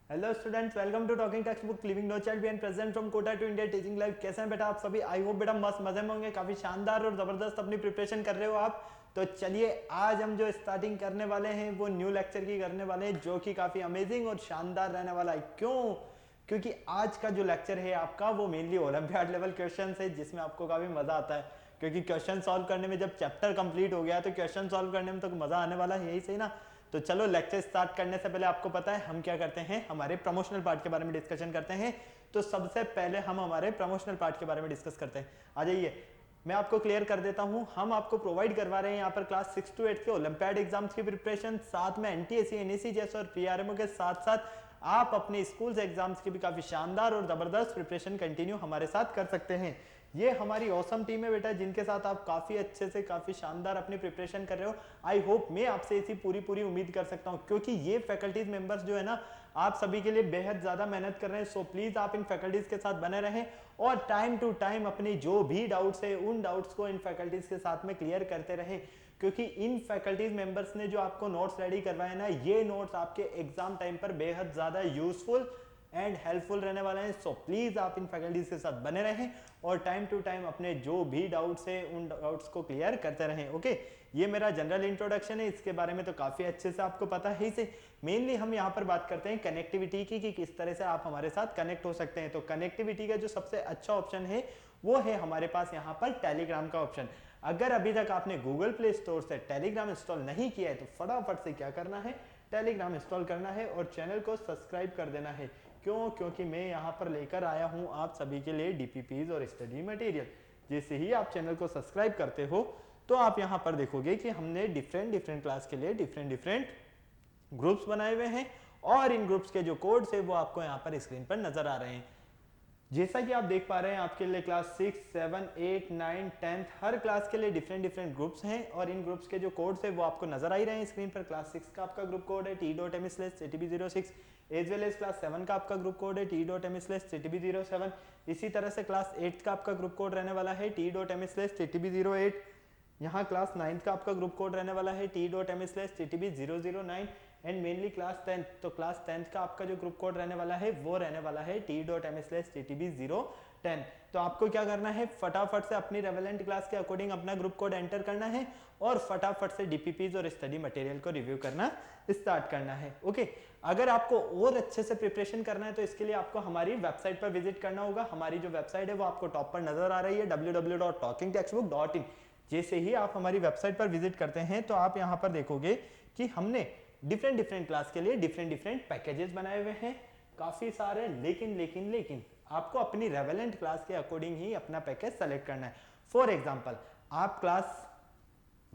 Hello students, welcome to talking text book living no child and present from Kota to India teaching life. कैसे हैं बेटा आप सभी? I hope बेटा मस्त मजे में होंगे, काफी शानदार और जबरदस्त अपनी प्रिपरेशन कर रहे हो आप। तो चलिए आज हम जो स्टार्टिंग करने वाले हैं वो न्यू लेक्चर की करने वाले हैं, जो कि काफी अमेजिंग और शानदार रहने वाला है। क्यों? क्योंकि आज का जो लेक्चर है आपका वो मेनली ओलंपियाड लेवल क्वेश्चन है, जिसमें आपको काफी मजा आता है। क्योंकि क्वेश्चन सॉल्व करने में जब चैप्टर कंप्लीट हो गया तो क्वेश्चन सॉल्व करने में तो मजा आने वाला है, यही सही ना। तो चलो लेक्चर स्टार्ट करने से पहले आपको पता है हम क्या करते हैं, हमारे प्रमोशनल पार्ट के बारे में डिस्कशन करते हैं। तो सबसे पहले हम हमारे प्रमोशनल पार्ट के बारे में डिस्कस करते हैं। आ जाइए, मैं आपको क्लियर कर देता हूं। हम आपको प्रोवाइड करवा रहे हैं यहाँ पर क्लास 6 to 8 के ओलंपियाड एग्जाम्स की प्रिपरेशन, साथ में एनटीएसी एनएसी जैसे और पीआरएमओ के साथ साथ आप अपने स्कूल एग्जाम्स की भी काफी शानदार और जबरदस्त प्रिपरेशन कंटिन्यू हमारे साथ कर सकते हैं। ये हमारी ऑसम टीम है बेटा, जिनके साथ आप काफी अच्छे से काफी शानदार अपनी प्रिपरेशन कर रहे हो। आई होप मैं आपसे ऐसी पूरी उम्मीद कर सकता हूं, क्योंकि ये फैकल्टीज मेंबर्स जो है ना आप सभी के लिए बेहद ज्यादा मेहनत कर रहे हैं। सो प्लीज आप इन फैकल्टीज के साथ बने रहें और टाइम टू टाइम अपने जो भी डाउट्स है उन डाउट्स को इन फैकल्टीज के साथ में क्लियर करते रहें। क्योंकि इन फैकल्टीज मेंबर्स ने जो आपको नोट्स रेडी करवाए ना, ये नोट्स आपके एग्जाम टाइम पर बेहद ज्यादा यूजफुल एंड हेल्पफुल रहने वाले हैं। सो प्लीज आप इन फैकल्टीज के साथ बने रहें और टाइम टू टाइम अपने जो भी डाउट्स है उन डाउट्स को क्लियर करते रहें। ओके, ये मेरा जनरल इंट्रोडक्शन है, इसके बारे में तो काफी अच्छे से आपको पता है। इसे मेनली हम यहाँ पर बात करते हैं कनेक्टिविटी की, कि किस तरह से आप हमारे साथ कनेक्ट हो सकते हैं। तो कनेक्टिविटी का जो सबसे अच्छा ऑप्शन है वो है हमारे पास यहाँ पर टेलीग्राम का ऑप्शन। अगर अभी तक आपने गूगल प्ले स्टोर से टेलीग्राम इंस्टॉल नहीं किया है तो फटाफट से क्या करना है, टेलीग्राम इंस्टॉल करना है और चैनल को सब्सक्राइब कर देना है। क्यों? क्योंकि मैं यहाँ पर लेकर आया हूँ आप सभी के लिए डीपीपीज और स्टडी मटेरियल। जैसे ही आप चैनल को सब्सक्राइब करते हो तो आप यहाँ पर देखोगे कि हमने डिफरेंट क्लास के लिए डिफरेंट ग्रुप्स बनाए हुए हैं और इन ग्रुप्स के जो कोड्स है वो आपको यहाँ पर स्क्रीन पर नजर आ रहे हैं। जैसा कि आप देख पा रहे हैं आपके लिए क्लास 6, 7, 8, 9, 10 हर क्लास के लिए डिफरेंट ग्रुप्स हैं और इन ग्रुप्स के जो कोड्स है वो आपको नजर आ ही रहे हैं स्क्रीन पर। क्लास 6 का आपका ग्रुप कोड है t.m/ctb06 as well as class 7 का आपका ग्रुप कोड है t.m/ctb07। इसी तरह से क्लास 8 का आपका ग्रुप कोड रहने वाला है t.m/ctb08। यहाँ क्लास 9 का आपका ग्रुप कोड रहने वाला है t.m/ctb009 एंड मेनली क्लास 10, तो क्लास 10 का आपका जो ग्रुप कोड रहने वाला है वो रहने वाला है t.m/ctb010। तो आपको क्या करना है, फटाफट से अपनी रेवेलेंट क्लास के अकॉर्डिंग अपना ग्रुप कोड एंटर करना है और फटाफट से डीपीपीज और स्टडी मटेरियल को रिव्यू करना स्टार्ट करना है। ओके, अगर आपको और अच्छे से प्रिपरेशन करना है तो इसके लिए आपको हमारी वेबसाइट पर विजिट करना होगा। हमारी जो वेबसाइट है वो आपको टॉप पर नजर आ रही है www.talkingtextbook.in। जैसे ही आप हमारी वेबसाइट पर विजिट करते हैं तो आप यहाँ पर देखोगे कि हमने डिफरेंट क्लास के लिए डिफरेंट पैकेजेस बनाए हुए हैं, काफी सारे। लेकिन आपको अपनी रेवेलेंट क्लास के अकॉर्डिंग ही अपना पैकेज सेलेक्ट करना है। फॉर एग्जांपल, आप क्लास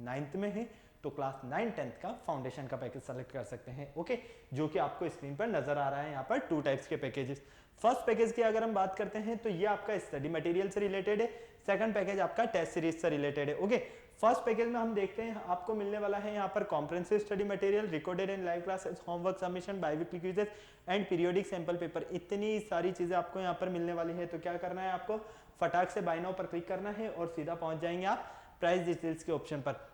9th में है तो क्लास 9, 10th का फाउंडेशन का पैकेज सेलेक्ट कर सकते हैं। ओके, जो कि आपको स्क्रीन पर नजर आ रहा है यहाँ पर 2 टाइप्स के पैकेजेस। फर्स्ट पैकेज की अगर हम बात करते हैं तो ये आपका स्टडी मटेरियल से रिलेटेड है। सेकंड पैकेज आपका टेस्ट सीरीज से रिलेटेड है। ओके, फर्स्ट पैकेज में हम देखते हैं आपको मिलने वाला है यहाँ पर comprehensive study material, recorded and live classes, homework submission, biweekly quizzes and periodic sample paper. इतनी सारी चीजें आपको यहाँ पर मिलने वाली है। तो क्या करना है, आपको फटाक से बाय नाउ पर क्लिक करना है और सीधा पहुंच जाएंगे आप प्राइस डिटेल्स के ऑप्शन पर।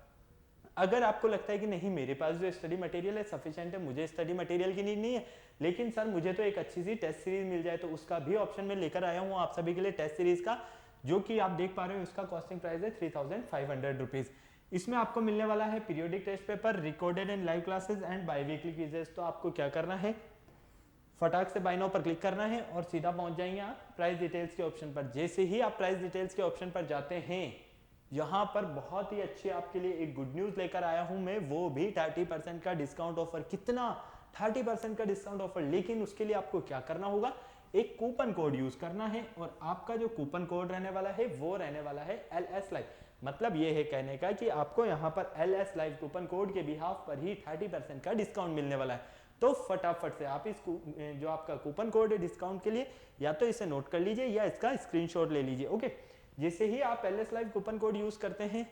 अगर आपको लगता है कि नहीं मेरे पास जो स्टडी मटेरियल है सफिशिएंट है, मुझे स्टडी मटेरियल की नीड नहीं है, लेकिन सर मुझे तो एक अच्छी सी टेस्ट सीरीज मिल जाए, तो उसका भी ऑप्शन में लेकर आया हूं आप सभी के लिए टेस्ट सीरीज का, जो कि आप देख पा रहे हो इसका कॉस्टिंग प्राइस है 3500 रुपीज। इसमें आपको मिलने वाला है periodic test paper, recorded and live classes and biweekly quizzes. तो आपको क्या करना है, फटाक से बाय नाउ पर क्लिक करना है और सीधा पहुंच जाएंगे आप प्राइस डिटेल्स के ऑप्शन पर। जैसे ही आप प्राइस डिटेल्स के ऑप्शन पर जाते हैं, यहां पर बहुत ही अच्छी आपके लिए एक गुड न्यूज लेकर आया हूं मैं, वो भी 30% का डिस्काउंट ऑफर। कितना? 30% का डिस्काउंट ऑफर। लेकिन उसके लिए आपको क्या करना होगा, एक कूपन कोड यूज करना है और आपका जो कूपन कोड रहने वाला है वो रहने वाला है LS लाइव। मतलब ये है कहने का कि आपको यहाँ पर LS लाइव कूपन कोड के बिहाफ पर ही 30% का डिस्काउंट मिलने वाला है। तो फटाफट से आप इस जो आपका कूपन कोड है डिस्काउंट के लिए, या तो इसे नोट कर लीजिए या इसका स्क्रीनशॉट ले लीजिए। ओके, जैसे ही आप LS live coupon code use करते हैं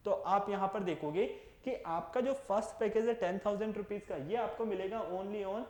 तो आप यहां पर देखोगे कि आपका जो फर्स्ट पैकेज है 10,000 रुपीज का, ये आपको मिलेगा ओनली ऑन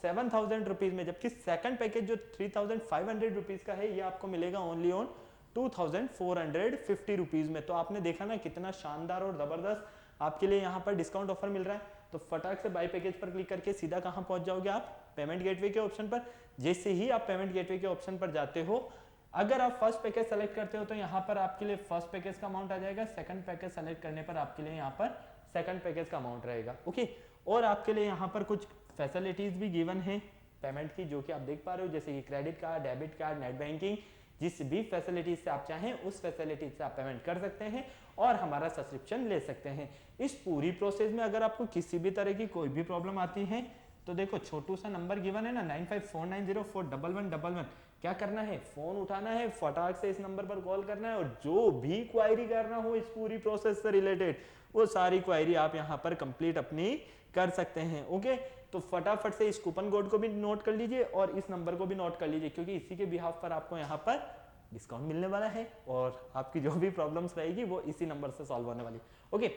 7,000 रुपीज में, जबकि सेकंड पैकेज जो 3,500 रुपीज का है ये आपको मिलेगा ओनली ऑन 2,450 रुपीज में। तो आपने देखा ना कितना शानदार और जबरदस्त आपके लिए यहाँ पर डिस्काउंट ऑफर मिल रहा है। तो फटाक से बाय पैकेज पर क्लिक करके सीधा कहाँ पहुंच जाओगे आप, पेमेंट गेटवे के ऑप्शन पर। जैसे ही आप पेमेंट गेटवे के ऑप्शन पर जाते हो, अगर आप फर्स्ट पैकेज सेलेक्ट करते हो तो यहाँ पर आपके लिए फर्स्ट पैकेज का अमाउंट आ जाएगा, सेकंड पैकेज सेलेक्ट करने पर आपके लिए यहाँ पर सेकंड पैकेज का अमाउंट रहेगा। ओके, और आपके लिए यहाँ पर कुछ फैसिलिटीज भी गिवन है पेमेंट की, जो कि आप देख पा रहे हो, जैसे कि credit card, debit card, net banking, जिस भी फैसिलिटीज से आप चाहें उस फैसिलिटीज से आप पेमेंट कर सकते हैं और हमारा सब्सक्रिप्शन ले सकते हैं। इस पूरी प्रोसेस में अगर आपको किसी भी तरह की कोई भी प्रॉब्लम आती है तो देखो छोटू सा नंबर गिवन है ना 9549041111, क्या करना है, फोन उठाना है, फटाक से इस नंबर पर कॉल करना है और जो भी क्वायरी करना हो इस पूरी प्रोसेस से रिलेटेड वो सारी क्वायरी आप यहाँ पर कंप्लीट अपनी कर सकते हैं। ओके, तो फटाफट से इस कूपन कोड को भी नोट कर लीजिए और इस नंबर को भी नोट कर लीजिए, क्योंकि इसी के बिहाफ पर आपको यहाँ पर डिस्काउंट मिलने वाला है और आपकी जो भी प्रॉब्लम्स रहेगी वो इसी नंबर से सॉल्व होने वाली। ओके,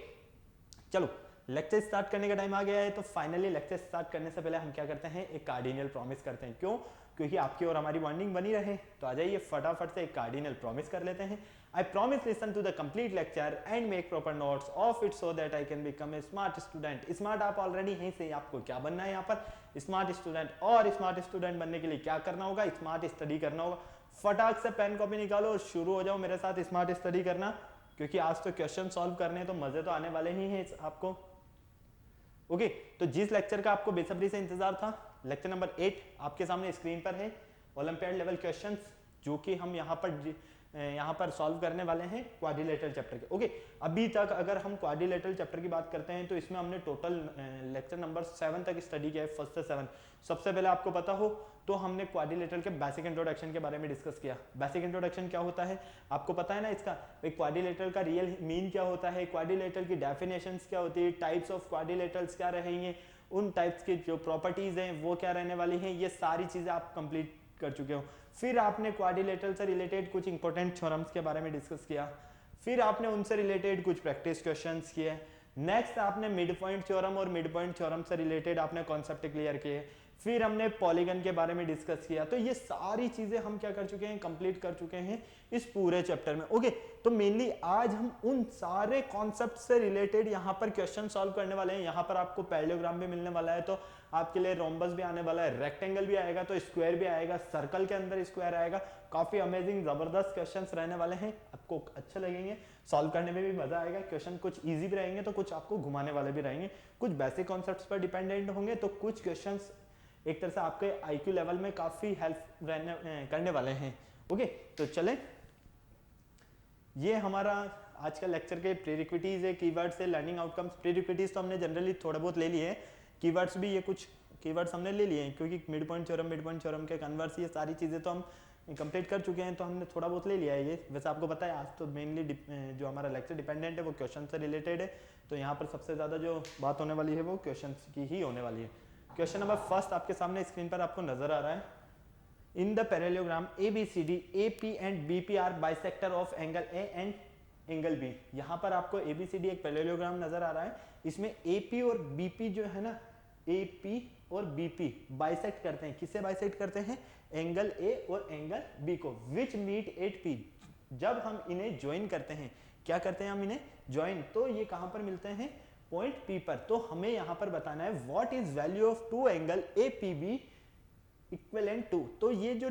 चलो लेक्चर स्टार्ट करने का टाइम आ गया है। तो फाइनली लेक्चर स्टार्ट करने से पहले हम क्या करते हैं, एक कार्डिनल प्रॉमिस करते हैं। क्यों? क्योंकि आपकी और हमारी बॉन्डिंग बनी रहे। तो आ जाइए फटाफट से एक कार्डिनल प्रॉमिस कर लेते हैं। I promise listen to the complete lecture and make proper notes of it so that I can become a smart student। Smart आप ऑलरेडी हैं, से आपको क्या बनना है यहाँ पर स्मार्ट स्टूडेंट। और स्मार्ट स्टूडेंट बनने के लिए क्या करना होगा, स्मार्ट स्टडी करना होगा। फटाक से पेन कॉपी निकालो और शुरू हो जाओ मेरे साथ स्मार्ट स्टडी करना, क्योंकि आज तो क्वेश्चन सॉल्व करने हैं तो मजे तो आने वाले ही हैं आपको। ओके, तो जिस लेक्चर का आपको बेसब्री से इंतजार था, लेक्चर नंबर 8 आपके सामने स्क्रीन पर है, ओलंपियाड लेवल क्वेश्चंस, जो कि हम यहाँ पर सॉल्व करने वाले हैं क्वाड्रिलेटरल चैप्टर के। ओके, अभी तक अगर हम क्वाड्रिलेटरल चैप्टर की बात करते हैं तो इसमें हमने टोटल लेक्चर नंबर 7 तक स्टडी किया है, फर्स्ट से 7। सबसे पहले आपको पता हो तो हमने क्वाड्रिलेटरल के बेसिक इंट्रोडक्शन के बारे में डिस्कस किया। बेसिक इंट्रोडक्शन क्या होता है आपको पता है ना इसका, क्वाड्रिलेटरल का रियल मीन क्या होता है, क्वाड्रिलेटरल की डेफिनेशंस क्या होती है, टाइप्स ऑफ क्वाड्रिलेटरल्स क्या रहेंगे, उन टाइप्स की जो प्रॉपर्टीज हैं वो क्या रहने वाली हैं, ये सारी चीजें आप कंप्लीट कर चुके हो। फिर आपने क्वाड्रिलेटरल से रिलेटेड कुछ इंपॉर्टेंट थ्योरम्स के बारे में डिस्कस किया, फिर आपने उनसे रिलेटेड कुछ प्रैक्टिस क्वेश्चंस किए। नेक्स्ट आपने मिड पॉइंट थ्योरम और मिड पॉइंट थ्योरम से रिलेटेड आपने कॉन्सेप्ट क्लियर किए। फिर हमने पॉलीगन के बारे में डिस्कस किया। तो ये सारी चीजें हम क्या कर चुके हैं, कंप्लीट कर चुके हैं इस पूरे चैप्टर में। ओके, तो मेनली आज हम उन सारे कॉन्सेप्ट से रिलेटेड यहाँ पर क्वेश्चन सॉल्व करने वाले हैं। यहाँ पर आपको पैरेललोग्राम भी मिलने वाला है, तो आपके लिए रोम्बस भी आने वाला है, रेक्टेंगल भी आएगा, तो स्क्वायर भी आएगा, सर्कल के अंदर स्क्वायर आएगा। काफी अमेजिंग जबरदस्त क्वेश्चंस रहने वाले हैं, आपको अच्छे लगेंगे, सॉल्व करने में भी मजा आएगा। क्वेश्चन कुछ इजी भी रहेंगे तो कुछ आपको घुमाने वाले भी रहेंगे, कुछ बेसिक कॉन्सेप्ट्स पर डिपेंडेंट होंगे, तो कुछ क्वेश्चंस एक तरह से आपके आईक्यू लेवल में काफी हेल्प करने वाले हैं। ओके, तो चलें, ये हमारा आज का लेक्चर के प्रीरिक्विटीज है, कीवर्ड्स है, लर्निंग आउटकम्स। प्रीरिक्विटीज तो हमने जनरली थोड़ा बहुत ले लिए हैं, कीवर्ड्स भी ये कुछ कीवर्ड्स हमने ले लिए हैं, क्योंकि मिड पॉइंट थ्योरम के कन्वर्स, ये सारी चीजें तो हम कंप्लीट कर चुके हैं, तो हमने थोड़ा बहुत ले लिया है ये। वैसे आपको पता है आज तो मेनली जो हमारा लेक्चर डिपेंडेंट है वो क्वेश्चन से रिलेटेड है, तो यहाँ पर सबसे ज्यादा जो बात होने वाली है वो क्वेश्चन की ही होने वाली है। क्वेश्चन नंबर फर्स्ट आपके सामने स्क्रीन पर आपको नजर आ रहा है। In the parallelogram ABCD AP and BP are bisector of angle A and angle B। यहाँ पर आपको ABCD एक पैरेललोग्राम नजर आ रहा है, इसमें AP और BP जो है ना, AP और BP बाइसेक्ट करते हैं। किससे बाइसेक्ट करते हैं? एंगल A और एंगल B को, विच मीट एट P। जब हम इन्हें ज्वाइन करते हैं, क्या करते हैं हम इन्हें ज्वाइन, तो ये कहां पर मिलते हैं? पॉइंट P पर। तो हमें यहां पर बताना है what is value of two angle APB equivalent to. तो ये जो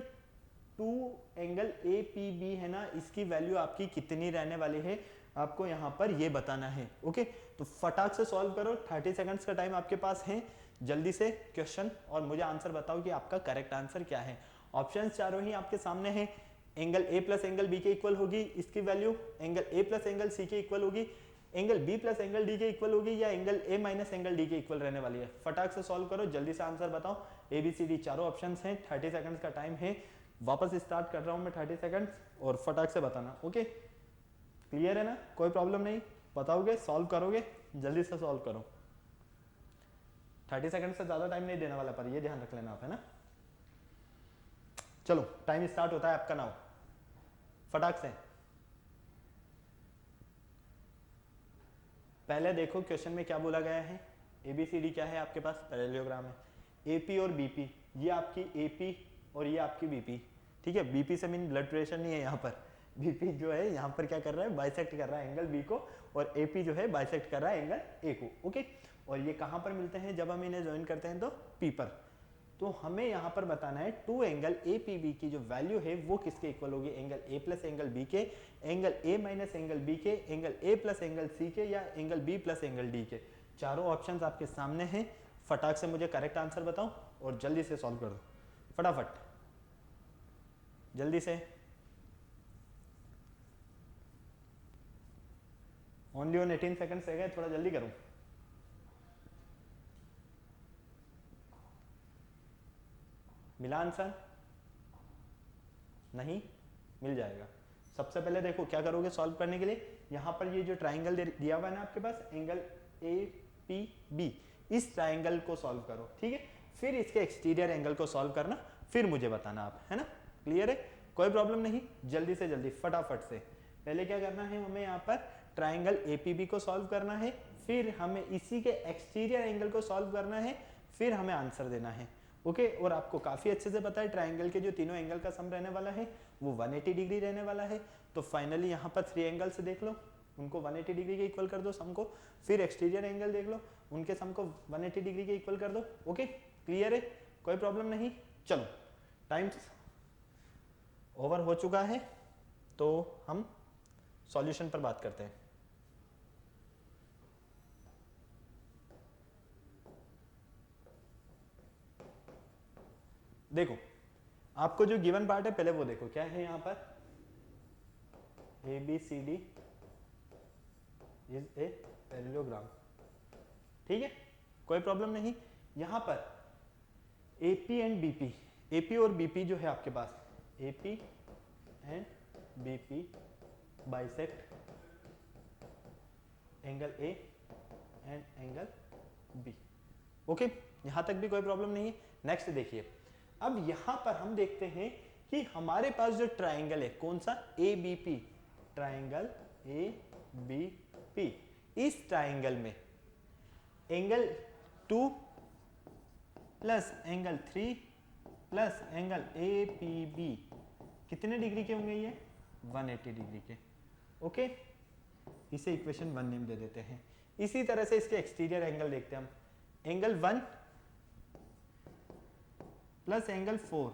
टू एंगल APB है ना, इसकी वैल्यू आपकी कितनी रहने वाली है, आपको यहां पर ये बताना है। ओके, तो फटाक से सॉल्व करो, 30 सेकंड्स का टाइम आपके पास है, जल्दी से क्वेश्चन और मुझे आंसर बताओ कि आपका करेक्ट आंसर क्या है। ऑप्शंस चारों ही आपके सामने हैं। Angle A plus angle B के इक्वल होगी, इसकी value angle A plus angle C के इक्वल होगी, angle B plus angle D के इक्वल होगी, या angle A minus angle D के इक्वल रहने वाली है। फटाक से सॉल्व करो, जल्दी से आंसर बताओ। ABCD चारों ऑप्शंस हैं, 30 सेकंड्स का टाइम है। वापस स्टार्ट कर रहा हूं मैं 30 सेकंड्स, और फटाक से बताना। ओके, क्लियर है ना, कोई प्रॉब्लम नहीं, बताओगे, सॉल्व करोगे, जल्दी से सॉल्व करो। 30 सेकंड से ज्यादा टाइम नहीं देने वाला, पर ये ध्यान रख लेना आप, है ना। चलो, टाइम स्टार्ट होता है आपका नाउ, फटाक से। पहले देखो क्वेश्चन में क्या बोला गया है। ABCD क्या है आपके पास? पैरेललोग्राम है। AP और BP, ये आपकी AP और ये आपकी BP, ठीक है। BP से मीन ब्लड प्रेशर नहीं है यहाँ पर। BP जो है यहाँ पर क्या कर रहा है? बाइसेक्ट कर रहा है एंगल B को, और AP जो है बाइसेक्ट कर रहा है एंगल A को। ओके, और ये कहाँ पर मिलते हैं जब हम इन्हें ज्वाइन करते हैं तो पी पर। तो हमें यहाँ पर बताना है two angle A P B की जो वैल्यू है वो किसके इक्वल होगी, angle A plus angle B के, angle A minus angle B के, angle A plus angle C के, या angle B plus angle D के। चारों ऑप्शंस आपके सामने हैं। फटाक से मुझे करेक्ट आंसर बताओ और जल्दी से सॉल्व कर दो, फटाफट जल्दी से। ओनली ऑन 18 सेकंड्स रह गए, थोड़ा जल्दी करूं। मिला आंसर? नहीं मिल जाएगा। सबसे पहले देखो क्या करोगे सॉल्व करने के लिए, यहां पर ये जो ट्राइंगल दिया हुआ है ना आपके पास, एंगल ए पी बी, इस ट्राइंगल को सॉल्व करो, ठीक है। फिर इसके एक्सटीरियर एंगल को सॉल्व करना, फिर मुझे बताना आप, है ना। क्लियर है, कोई प्रॉब्लम नहीं। जल्दी से जल्दी फटाफट से पहले क्या करना है, हमें यहाँ पर ट्राइंगल एपीबी को सॉल्व करना है, फिर हमें इसी के एक्सटीरियर एंगल को सॉल्व करना है, फिर हमें आंसर देना है। ओके और आपको काफी अच्छे से पता है ट्राइंगल के जो तीनों एंगल का सम रहने वाला है वो 180 डिग्री रहने वाला है। तो फाइनली यहाँ पर 3 एंगल से देख लो, उनको 180 डिग्री के इक्वल कर दो सम को, फिर एक्सटीरियर एंगल देख लो, उनके सम को 180 डिग्री के इक्वल कर दो। ओके क्लियर है, कोई प्रॉब्लम नहीं। चलो टाइम ओवर हो चुका है, तो हम सॉल्यूशन पर बात करते हैं। देखो आपको जो गिवन पार्ट है पहले वो देखो, क्या है यहाँ पर, A B C D is a parallelogram, ठीक है, कोई प्रॉब्लम नहीं। यहां पर एपी एंड बीपी, एपी और बीपी जो है आपके पास, AP and BP bisect angle A and angle B. Okay यहां तक भी कोई प्रॉब्लम नहीं है। नेक्स्ट देखिए, अब यहां पर हम देखते हैं कि हमारे पास जो ट्राइंगल है कौन सा, A B P, triangle A B P, इस ट्राइंगल में angle 2 plus angle 3 plus angle A P B कितने डिग्री के होंगे, ये 180 डिग्री के। ओके इसे इक्वेशन 1 नेम दे देते हैं। इसी तरह से इसके एक्सटीरियर एंगल देखते हैं हम, angle 1 plus angle 4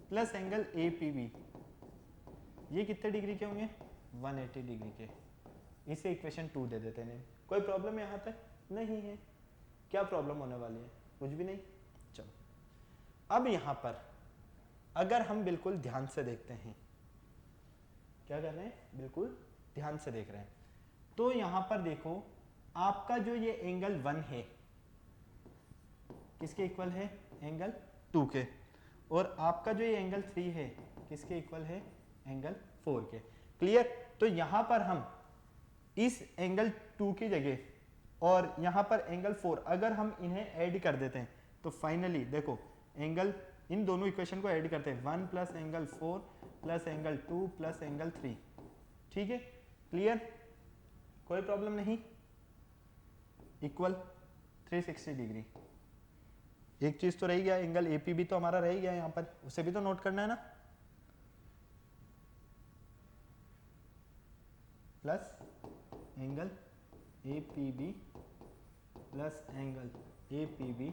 plus angle A P B, ये कितने डिग्री के होंगे, 180 डिग्री के। इसे इक्वेशन 2 दे देते हैं। कोई प्रॉब्लम यहां तक नहीं है, क्या प्रॉब्लम होने वाली है, कुछ भी नहीं। चलो अब यहां पर अगर हम बिल्कुल ध्यान से देखते हैं, क्या कर रहे हैं, बिल्कुल ध्यान से देख रहे हैं, तो यहां पर देखो आपका जो ये एंगल 1 है किसके इक्वल है, एंगल 2 के, और आपका जो ये एंगल 3 है किसके इक्वल है, एंगल 4 के। क्लियर, तो यहां पर हम इस एंगल 2 की जगह और यहां पर एंगल 4 अगर हम इन्हें ऐड कर देते हैं तो फाइनली देखो एंगल, इन दोनों इक्वेशन को ऐड करते हैं, 1 plus angle 4 plus angle 2 plus angle 3, ठीक है। क्लियर, कोई प्रॉब्लम नहीं, इक्वल 360 डिग्री। एक चीज तो रही गया, एंगल एपीबी तो हमारा रह गया यहां पर, उसे भी तो नोट करना है ना, plus angle APB plus angle APB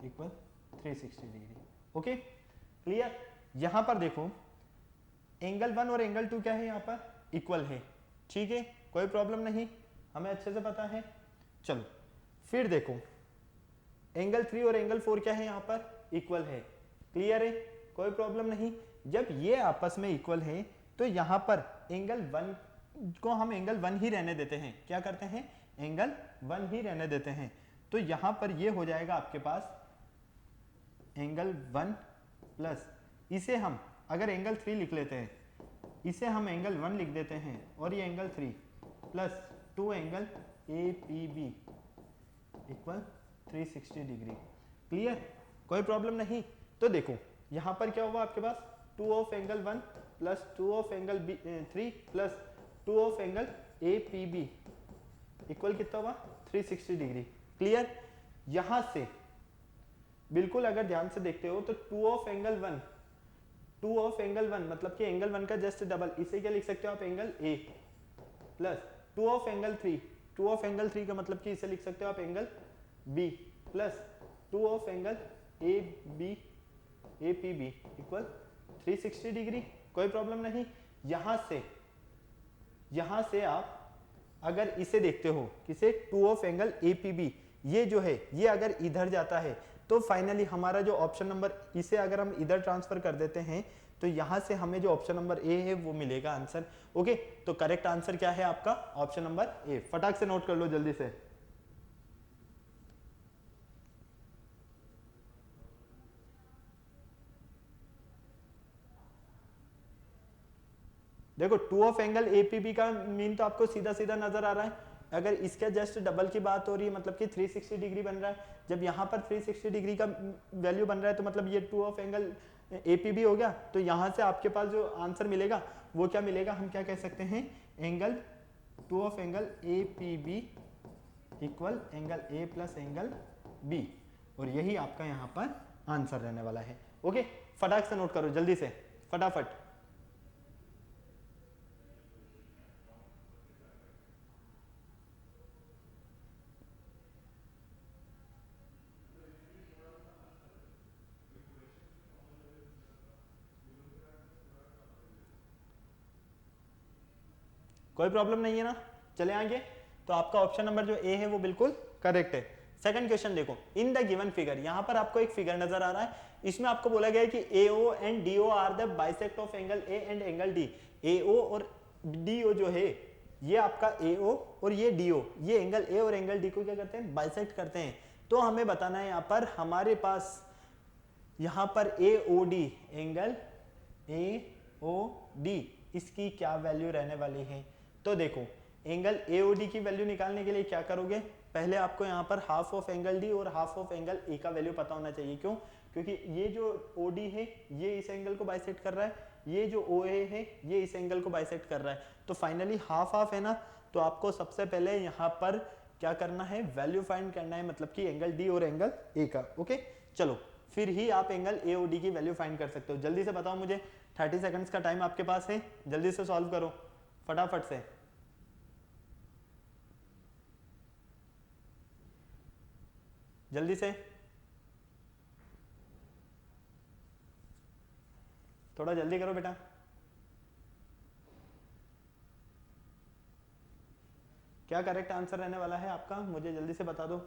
equal 360 degree. Okay clear, यहां पर देखो एंगल 1 और एंगल 2 क्या है, यहां पर इक्वल है, ठीक है, कोई प्रॉब्लम नहीं, हमें अच्छे से पता है। चलो फिर देखो एंगल 3 और एंगल 4 क्या है, यहां पर इक्वल है, क्लियर है, कोई प्रॉब्लम नहीं। जब ये आपस में इक्वल है तो यहां पर एंगल 1 को हम एंगल 1 ही रहने देते हैं, क्या करते हैं, एंगल 1 ही रहने देते हैं। तो यहां पर ये हो जाएगा आपके पास एंगल 1 प्लस, इसे हम अगर एंगल 3 लिख लेते हैं, इसे हम एंगल 1 लिख देते हैं, और ये angle 3 plus 2 angle A P B equal 360 degree. Clear, कोई प्रॉब्लम नहीं। तो देखो यहां पर क्या हुआ आपके पास, 2 of angle 1 plus 2 of angle 3 plus 2 of angle A P B equal कितना हुआ, 360 डिग्री। क्लियर, यहां से बिल्कुल अगर ध्यान से देखते हो तो 2 ऑफ एंगल 1, 2 ऑफ एंगल 1 मतलब कि एंगल 1 का जस्ट डबल, इसे क्या लिख सकते हो आप, angle A, plus 2 of angle 3 two of angle 3 का मतलब कि इसे लिख सकते हो आप angle B plus two of angle A B A P B equal 360 degree, कोई प्रॉब्लम नहीं। यहां से आप अगर इसे देखते हो किसे two of angle A P B, ये जो है ये अगर इधर जाता है तो फाइनली हमारा जो ऑप्शन नंबर, इसे अगर हम इधर ट्रांसफर कर देते हैं तो यहां से हमें जो ऑप्शन नंबर ए है वो मिलेगा आंसर। ओके, तो करेक्ट आंसर क्या है आपका? Option number A. फटाक से नोट कर लो जल्दी से। देखो टू ऑफ एंगल एपीबी का मीन तो आपको सीधा सीधा नजर आ रहा है। अगर इसके जस्ट डबल की बात हो रही है मतलब कि 360 डिग्री बन रहा है। जब यहाँ पर 360 डिग्री का वैल्यू बन रहा है तो मतलब ये टू ऑफ एंगल एपीबी हो गया। तो यहाँ से आपके पास जो आंसर मिलेगा वो क्या मिलेगा? हम क्या कह सकते हैं? Angle two of angle APB equal angle A plus angle B, और यही आपका यहाँ पर आंसर रहने वाला है। ओके, फटाक से नोट करो जल्दी से, फटाफट। कोई प्रॉब्लम नहीं है ना, चले आगे। तो आपका ऑप्शन नंबर जो ए है वो बिल्कुल करेक्ट है। सेकंड क्वेश्चन देखो, इन द गिवन फिगर, यहां पर आपको एक फिगर नजर आ रहा है। इसमें आपको बोला गया है कि AO and DO are the bisect of angle A and angle D. AO और DO जो है ये आपका AO और ये DO, ये एंगल ए और एंगल डी को क्या करते हैं? बाइसेक्ट करते हैं। तो हमें बताना है यहाँ पर हमारे पास यहाँ पर AOD एंगल AOD इसकी क्या वैल्यू रहने वाली है? तो देखो एंगल AOD की वैल्यू निकालने के लिए क्या करोगे? पहले आपको यहाँ पर हाफ ऑफ एंगल D और हाफ ऑफ एंगल A का वैल्यू पता होना चाहिए। क्यों? क्योंकि ये जो OD है ये इस एंगल को बाइसेक्ट कर रहा है, ये जो OA है ये इस एंगल को बाइसेक्ट कर रहा है। तो फाइनली हाफ हाफ है ना, तो आपको सबसे पहले यहाँ पर क्या करना है? वैल्यू फाइंड करना है, मतलब कि एंगल D और एंगल A का। ओके चलो, फिर ही आप एंगल AOD की वैल्यू फाइंड कर सकते हो। जल्दी से बताओ मुझे, 30 सेकंड्स का टाइम आपके पास है, जल्दी से सॉल्व करो फटाफट से। जल्दी से, थोड़ा जल्दी करो बेटा। क्या करेक्ट आंसर रहने वाला है आपका? मुझे जल्दी से बता दो।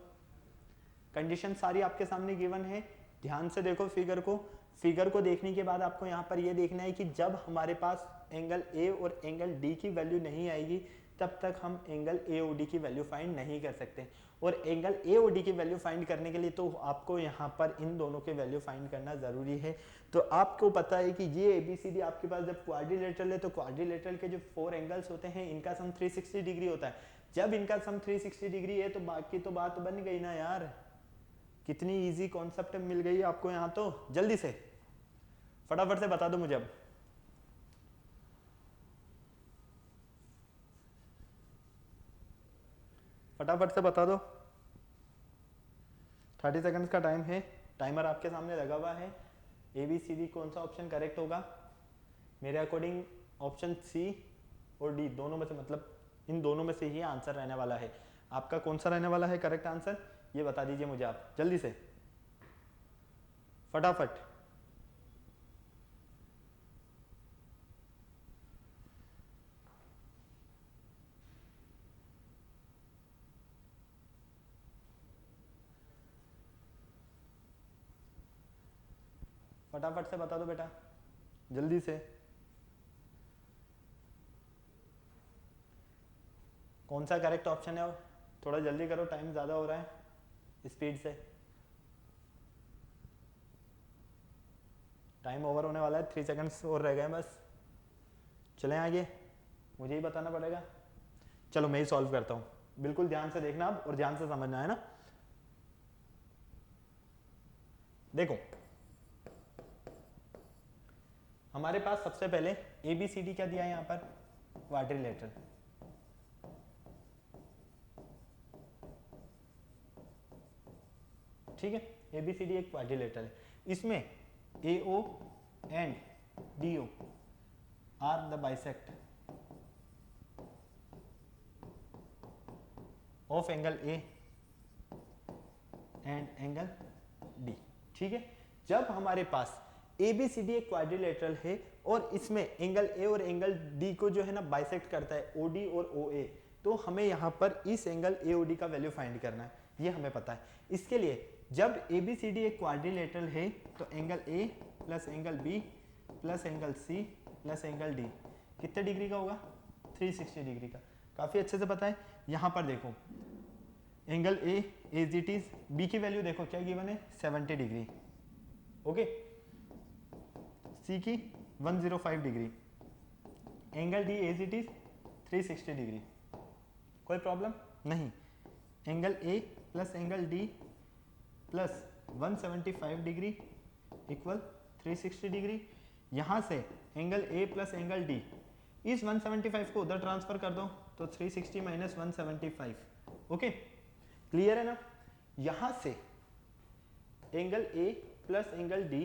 कंडीशन सारी आपके सामने गिवन है, ध्यान से देखो फिगर को। फिगर को देखने के बाद आपको यहाँ पर ये देखना है कि जब हमारे पास एंगल ए और एंगल डी की वैल्यू नहीं आएगी तब तक हम एंगल AOD की वैल्यू फाइंड नहीं कर सकते। और एंगल AOD की वैल्यू फाइंड करने के लिए तो आपको यहाँ पर इन दोनों के वैल्यू फाइंड करना जरूरी है। तो आपको पता है कि ये ABCD आपके पास जब क्वाड्रिलेटरल है तो क्वाड्रिलेटरल के जो 4 एंगल्स होते हैं इनका सम 360 डिग्री होता है। जब इनका सम 360 डिग्री है तो बाकी तो बात बन गई ना यार। कितनी इजी कॉन्सेप्ट मिल गई आपको यहाँ तो। जल्दी से फटाफट से बता दो मुझे अब। फटाफट से बता दो, 30 सेकंड्स का टाइम है, टाइमर आपके सामने लगा हुआ है। ABCD कौन सा ऑप्शन करेक्ट होगा? मेरे अकॉर्डिंग ऑप्शन C और D दोनों में से, मतलब इन दोनों में से ही आंसर रहने वाला है। आपका कौन सा रहने वाला है करेक्ट आंसर? ये बता दीजिए मुझे आप जल्दी से फटाफट। फटाफट से बता दो बेटा जल्दी से। कौन सा करेक्ट ऑप्शन है? थोड़ा जल्दी करो, टाइम ज़्यादा हो रहा है, स्पीड से। टाइम ओवर होने वाला है, 3 सेकंड्स और रह गए बस। चलें आगे, मुझे ही बताना पड़ेगा। चलो मैं ही सॉल्व करता हूँ, बिल्कुल ध्यान से देखना आप और ध्यान से समझना है ना। देखो हमारे पास सबसे पहले ABCD क्या दिया है यहाँ पर? क्वाड्रिलेटरल। ठीक है, ABCD एक क्वाड्रिलेटरल है। इसमें AO and DO are the bisect of angle A and angle D. ठीक है, जब हमारे पास ABCD एक क्वाड्रिलेटरल है और इसमें एंगल ए और एंगल डी को जो है ना बाइसेक्ट करता है OD और OA, तो हमें यहाँ पर इस एंगल AOD का वैल्यू फाइंड करना है, ये हमें पता है। इसके लिए जब ABCD एक क्वाड्रिलेटरल है तो angle A plus angle B plus angle C plus angle D कितने डिग्री का होगा? 360 डिग्री का। काफी अच्छे से पता है। यहाँ पर देखो angle A as it is, B की वैल्यू देखो क्या गिवन है 70 डिग्री, ओके, C की 105 degree, angle D as it is 360 degree, कोई प्रॉब्लम नहीं। Angle A plus angle D plus 175 degree equal 360 degree. यहाँ से angle A plus angle D, इस 175 को उधर ट्रांसफर कर दो तो 360 माइनस 175, ओके, क्लियर है ना। यहाँ से angle A plus angle D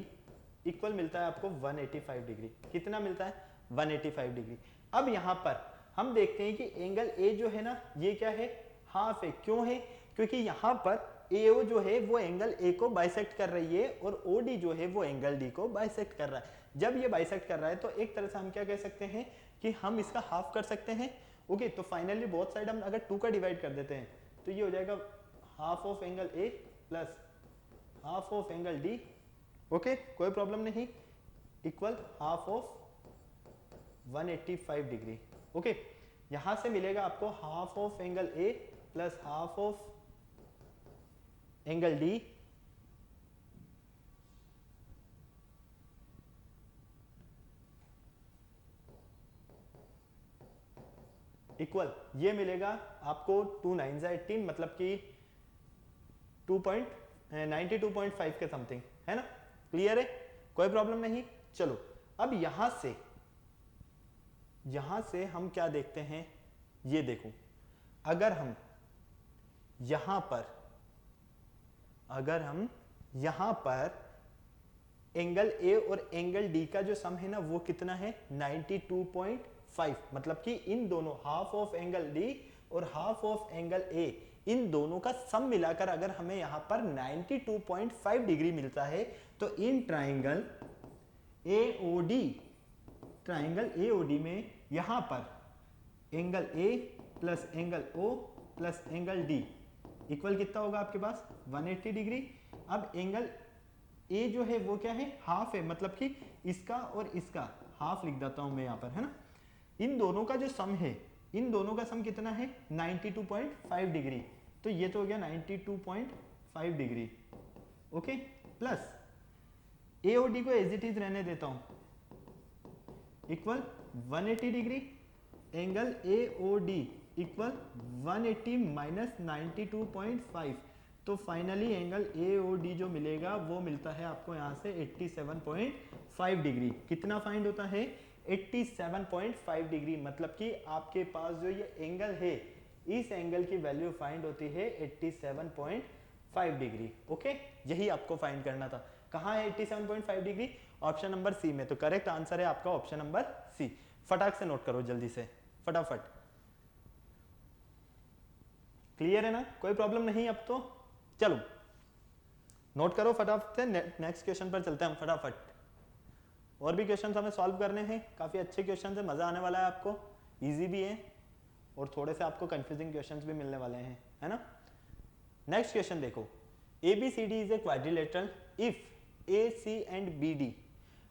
equal मिलता है आपको 185 डिग्री। कितना मिलता है? 185 डिग्री। अब यहाँ पर हम देखते हैं कि एंगल A जो है ना ये क्या है? हाफ है। क्यों है? क्योंकि यहाँ पर AO जो है वो एंगल A को बाइसेक्ट कर रही है और OD जो है वो एंगल D को बाइसेक्ट कर रहा है। जब ये बाइसेक्ट कर रहा है तो एक तरह से हम क्या कह सकते हैं कि हम इसका हाफ कर सकते हैं, ओके। तो फाइनली बोथ साइड हम अगर 2 का डिवाइड कर देते हैं तो ये हो जाएगा half of angle A plus half of angle D, okay, कोई प्रॉब्लम नहीं, equal half of 185 degree, okay. यहां से मिलेगा आपको half of angle A plus half of angle D equal ये मिलेगा आपको 2 9 18, मतलब कि 92.5 के समथिंग, है ना। क्लियर है, कोई प्रॉब्लम नहीं। चलो अब यहां से हम क्या देखते हैं, ये देखो, अगर हम यहां पर एंगल A और एंगल D का जो सम है ना वो कितना है? 92.5, मतलब कि इन दोनों हाफ ऑफ एंगल D और हाफ ऑफ एंगल A, इन दोनों का सम मिलाकर अगर हमें यहां पर 92.5 डिग्री मिलता है तो इन ट्राइंगल AOD में यहां पर angle A plus angle O plus angle D equal कितना होगा आपके पास? 180 डिग्री। अब एंगल A जो है वो क्या है? हाफ है, मतलब कि इसका और इसका हाफ लिख देता हूं मैं यहां पर, है ना। इन दोनों का जो सम है, इन दोनों का सम कितना है? 92.5 डिग्री। तो ये तो हो गया 92.5 डिग्री, ओके, प्लस AOD को एज इट इज रहने देता हूं, equal 180 degree, angle AOD equal 180 minus 92.5, तो फाइनली एंगल AOD जो मिलेगा वो मिलता है आपको यहां से 87.5 डिग्री। कितना फाइंड होता है? 87.5 डिग्री, मतलब कि आपके पास जो ये एंगल है इस एंगल की वैल्यू फाइंड होती है 87.5 डिग्री, ओके। यही आपको फाइंड करना था। कहां है 87.5 डिग्री? ऑप्शन नंबर सी में। तो करेक्ट आंसर है आपका ऑप्शन नंबर सी। फटाक से नोट करो जल्दी से, फटाफट। क्लियर है ना, कोई प्रॉब्लम नहीं। अब तो चलो नोट करो फटाफट से, नेक्स्ट क्वेश्चन पर चलते हैं हम फटाफट। और भी क्वेश्चन हमें सॉल्व करने हैं, काफी अच्छे क्वेश्चन है, मजा आने वाला है आपको, इजी भी है और थोड़े से आपको कंफ्यूजिंग क्वेश्चंस भी मिलने वाले हैं, है ना। नेक्स्ट क्वेश्चन देखो, ABCD is a quadrilateral if AC and BD,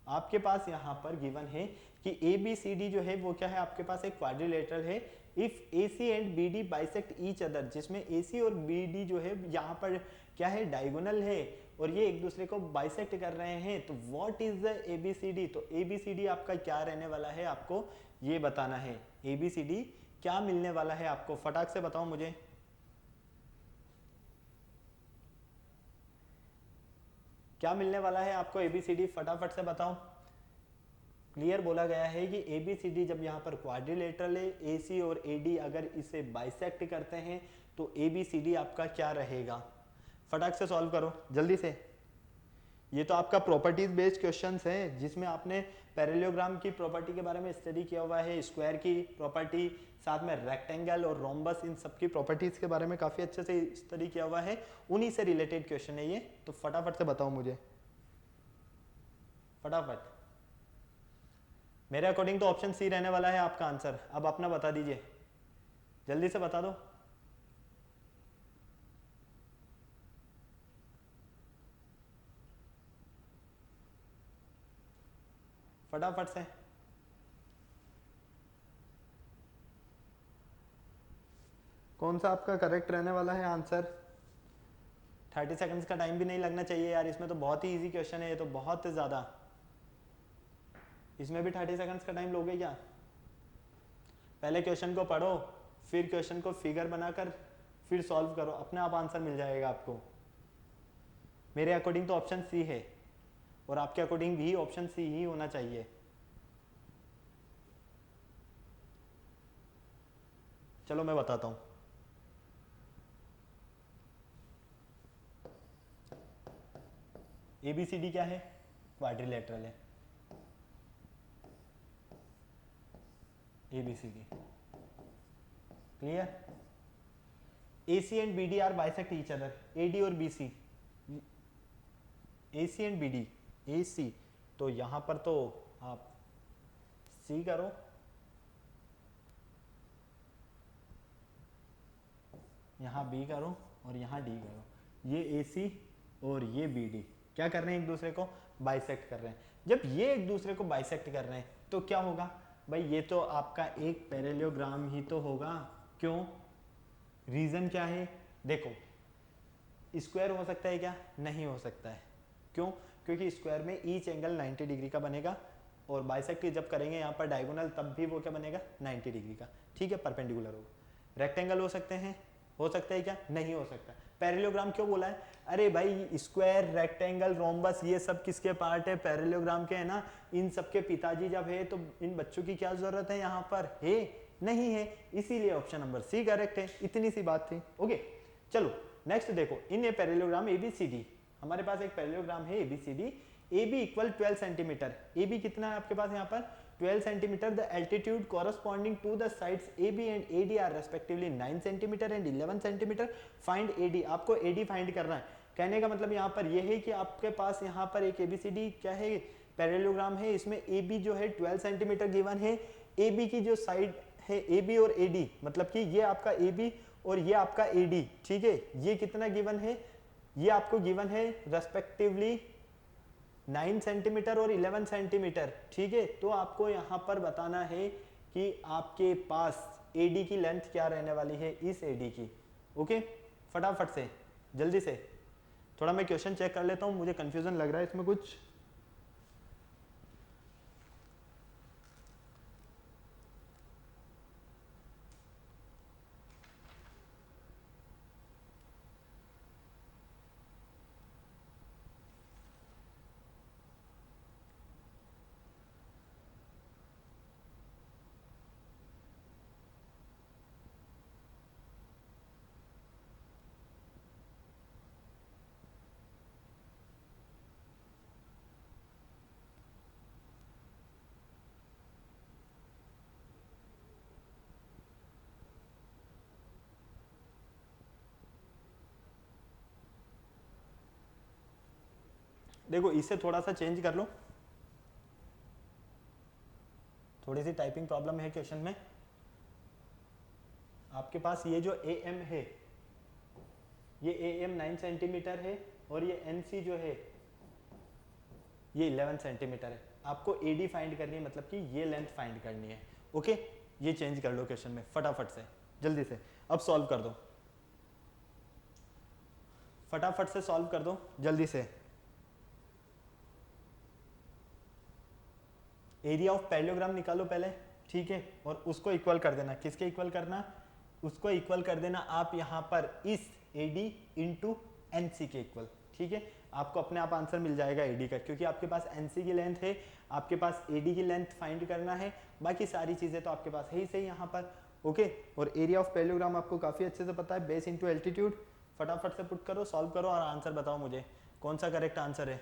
आपके पास यहाँ पर गिवन है कि ABCD जो है वो क्या है? आपके पास एक क्वाड्रिलेटरल है if AC and BD bisect each other, जिसमें AC और BD जो है यहाँ पर क्या है? डायगोनल है और ये एक दूसरे को बाइसेक्ट कर रहे हैं। तो व्हाट इज द ABCD? तो ABCD आपका क्या रहने वाला है आपको ये बताना है। ABCD क्या मिलने वाला है आपको? फटाक से बताओ मुझे। क्या मिलने वाला है आपको ABCD? फटाफट से बताओ। क्लियर बोला गया है कि ABCD जब यहाँ पर क्वाड्रिलेटरल है, AC और AD अगर इसे बाइसेक्ट करते हैं तो ABCD आपका क्या रहेगा? फटाक से सॉल्व करो जल्दी से। ये तो आपका प्रॉपर्टीज बेस्ड क्वेश्चंस हैं जिसमें आपने पैरेललोग्राम की प्रॉपर्टी के बारे में स्टडी किया हुआ है, स्क्वायर की प्रॉपर्टी, साथ में रेक्टेंगल और रोम्बस, इन सब की प्रॉपर्टीज के बारे में काफी अच्छे से स्टडी किया हुआ है। उन्हीं से रिलेटेड क्वेश्चन है ये, तो फटाफट से बताओ मुझे, फटाफट। मेरे अकॉर्डिंग तो ऑप्शन सी रहने वाला है आपका आंसर। अब अपना बता दीजिए, जल्दी से बता दो। फटाफट से। कौन सा आपका करेक्ट रहने वाला है आंसर? 30 सेकंड्स का टाइम भी नहीं लगना चाहिए यार, इसमें तो बहुत ही इजी क्वेश्चन है ये तो, बहुत ज़्यादा। इसमें भी 30 सेकंड्स का टाइम लोगे क्या? पहले क्वेश्चन को पढ़ो, फिर क्वेश्चन को फिगर बनाकर फिर सॉल्व करो, अपने आप आंसर मिल जाएगा आपको। मेरे अकॉर्डिंग तो ऑप्शन सी है, और आपके अकॉर्डिंग भी ऑप्शन सी ही होना चाहिए। चलो मैं बताता हूं। ABCD क्या है? क्वाड्रिलेटरल है। ABCD clear? AC and BD are bisect each other, AD और BC, AC and BD, AC, तो यहां पर तो आप C करो, यहाँ B करो और यहाँ D करो। ये AC और ये BD क्या कर रहे हैं? एक दूसरे को बाइसेक्ट कर रहे हैं। जब ये एक दूसरे को बाइसेक्ट कर रहे हैं तो क्या होगा भाई? ये तो आपका एक पैरेललोग्राम ही तो होगा। क्यों? रीजन क्या है? देखो, स्क्वायर हो सकता है क्या? नहीं हो सकता है। क्यों? क्योंकि स्क्वायर में ईच एंगल 90 डिग्री का बनेगा, और बाइसेक्ट जब करेंगे यहाँ पर डायगोनल तब भी वो क्या बनेगा? 90 डिग्री का, ठीक है, परपेंडिकुलर होगा। रेक्टेंगल हो सकते हैं? हो सकता है क्या? नहीं हो सकता। पैरेललोग्राम क्यों बोला है? अरे भाई स्क्वायर, रेक्टेंगल, रोम्बस ये सब किसके पार्ट है? पैरेललोग्राम के है ना। इन सब के पिताजी जब है तो इन बच्चों की क्या जरूरत है यहाँ पर? है नहीं है, इसीलिए ऑप्शन नंबर सी करेक्ट है। इतनी सी बात थी। ओके चलो नेक्स्ट देखो, इन ए पैरेललोग्राम ABCD, हमारे पास एक पैरेललोग्राम है ABCD, AB equal 12 centimetre. AB कितना है आपके पास यहाँ पर? 12 centimetre. The altitude corresponding to the sides AB and AD are respectively 9 centimetre and 11 centimetre. Find AD, आपको AD फाइंड करना है। कहने का मतलब यहाँ पर यह है कि आपके पास यहाँ पर एक ABCD क्या है? पैरेललोग्राम है। इसमें AB जो है 12 सेंटीमीटर गिवन है। AB की जो साइड है AB और AD, मतलब कि ये आपका AB और ये आपका AD, ठीक है, ये कितना गिवन है? ये आपको गिवन है रेस्पेक्टिवली 9 सेंटीमीटर और 11 सेंटीमीटर, ठीक है। तो आपको यहाँ पर बताना है कि आपके पास AD की लेंथ क्या रहने वाली है इस AD की। ओके फटाफट से, जल्दी से, थोड़ा मैं क्वेश्चन चेक कर लेता हूँ, मुझे कंफ्यूजन लग रहा है इसमें कुछ। देखो इसे थोड़ा सा चेंज कर लो, थोड़ी सी टाइपिंग प्रॉब्लम है क्वेश्चन में। आपके पास ये जो AM है, ये AM 9 सेंटीमीटर है और ये NC जो है ये 11 सेंटीमीटर है। आपको AD फाइंड करनी है, मतलब कि ये लेंथ फाइंड करनी है। ओके ये चेंज कर लो क्वेश्चन में फटाफट से, जल्दी से। अब सॉल्व कर दो, फटाफट से सॉल्व कर दो जल्दी से। एरिया ऑफ पैरेललोग्राम निकालो पहले, ठीक है, और उसको इक्वल कर देना। किसके इक्वल करना? उसको इक्वल कर देना आप यहाँ पर इस AD इंटू NC के इक्वल, ठीक है। आपको अपने आप आंसर मिल जाएगा AD का, क्योंकि आपके पास NC की लेंथ है, आपके पास AD की लेंथ फाइंड करना है, बाकी सारी चीजें तो आपके पास है ही सही यहाँ पर। ओके और एरिया ऑफ पैरेललोग्राम आपको काफी अच्छे से पता है, बेस इंटू एल्टीट्यूड। फटाफट से पुट करो, सॉल्व करो और आंसर बताओ मुझे कौन सा करेक्ट आंसर है।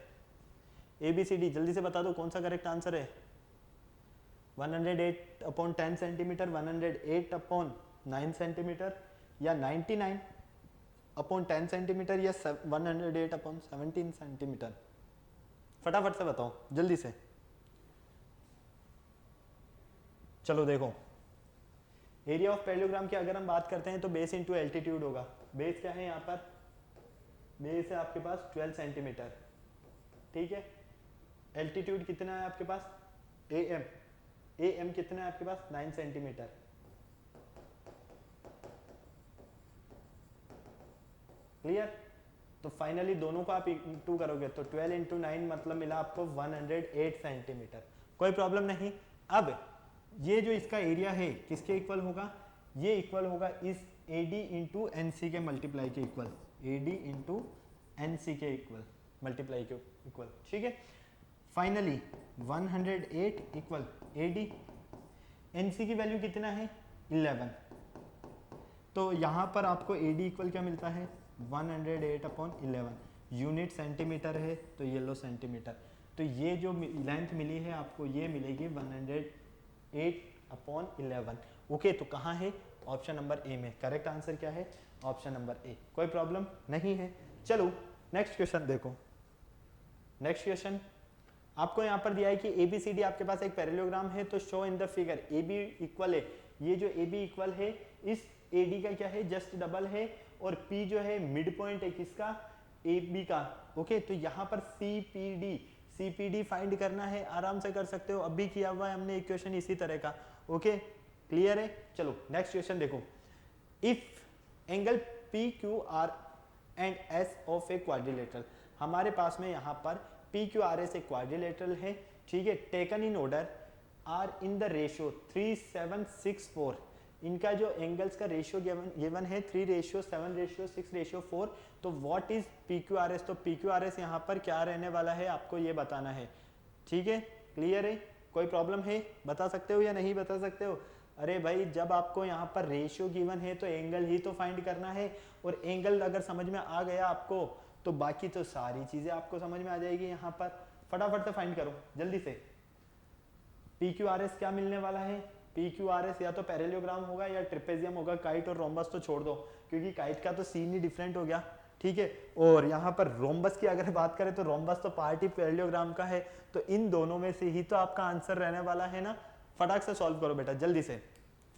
ABCD जल्दी से बता दो कौन सा करेक्ट आंसर है। 108 अपॉन 10 सेंटीमीटर, 108 अपॉन 9 सेंटीमीटर, या 99 अपॉन 10 सेंटीमीटर, या 108 अपॉन 17 सेंटीमीटर। फटाफट से बताओ जल्दी से। चलो देखो, एरिया ऑफ पैरेललोग्राम की अगर हम बात करते हैं तो बेस इंटू एल्टीट्यूड होगा। बेस क्या है यहाँ पर, बेस है आपके पास 12 सेंटीमीटर, ठीक है। एल्टीट्यूड कितना है आपके पास, AM, AM कितना है आपके पास 9 सेंटीमीटर। क्लियर। तो फाइनली दोनों को आप इंटू करोगे तो 12 इंटू 9 मतलब मिला आपको 108 सेंटीमीटर। कोई प्रॉब्लम नहीं। अब ये जो इसका एरिया है किसके इक्वल होगा, ये इक्वल होगा इस AD इंटू NC के मल्टीप्लाई के इक्वल, AD इंटू NC के इक्वल मल्टीप्लाई के इक्वल, ठीक है। फाइनली 108 इक्वल AD, NC की वैल्यू कितना है 11, तो यहाँ पर आपको AD इक्वल क्या मिलता है 108 अपॉन 11, यूनिट सेंटीमीटर है तो ये लो सेंटीमीटर, तो ये जो लेंथ मिली है आपको ये मिलेगी 108 अपॉन 11। ओके, तो कहाँ है, ऑप्शन नंबर ए में। करेक्ट आंसर क्या है, ऑप्शन नंबर ए। कोई प्रॉब्लम नहीं है। चलो नेक्स्ट क्वेश्चन देखो। नेक्स्ट क्वेश्चन आपको यहाँ पर दिया है कि ABCD आपके पास एक पैरेललोग्राम है, तो show in the figure AB equal है, ये जो AB इक्वल है इस AD का क्या है जस्ट डबल है, और P जो है मिड पॉइंट है किसका, AB का। ओके, तो यहाँ पर CPD फाइंड करना है, आराम से कर सकते हो, अभी किया हुआ है हमने एक क्वेश्चन इसी तरह का। ओके, क्लियर है। चलो नेक्स्ट क्वेश्चन देखो। If angle PQR and S of a quadrilateral, हमारे पास में यहाँ पर PQRS एक क्वाड्रिलेटरल है, ठीक है, taken in order are in the ratio 3:7:6:4, इनका जो एंगल्स का रेशियो गिवन है 3:7:6:4, तो व्हाट इज PQRS, तो PQRS यहाँ पर क्या रहने वाला है आपको ये बताना है, ठीक है। क्लियर है, कोई प्रॉब्लम है, बता सकते हो या नहीं बता सकते हो। अरे भाई जब आपको यहाँ पर रेशियो गिवन है तो एंगल ही तो फाइंड करना है, और एंगल अगर समझ में आ गया आपको तो बाकी तो सारी चीजें आपको समझ में आ जाएगी। यहाँ पर फटाफट से फाइंड करो जल्दी से। PQRS क्या मिलने वाला है, PQRS या तो पैरेललोग्राम होगा या ट्रिपेजियम होगा, काइट और रोम्बस तो छोड़ दो क्योंकि काइट का तो सीन ही डिफरेंट हो गया, ठीक है। और यहाँ पर रोम्बस की अगर बात करें तो रोम्बस तो पार्ट ही पैरेललोग्राम का है, तो इन दोनों में से ही तो आपका आंसर रहने वाला है ना। फटाक से सॉल्व करो बेटा जल्दी से,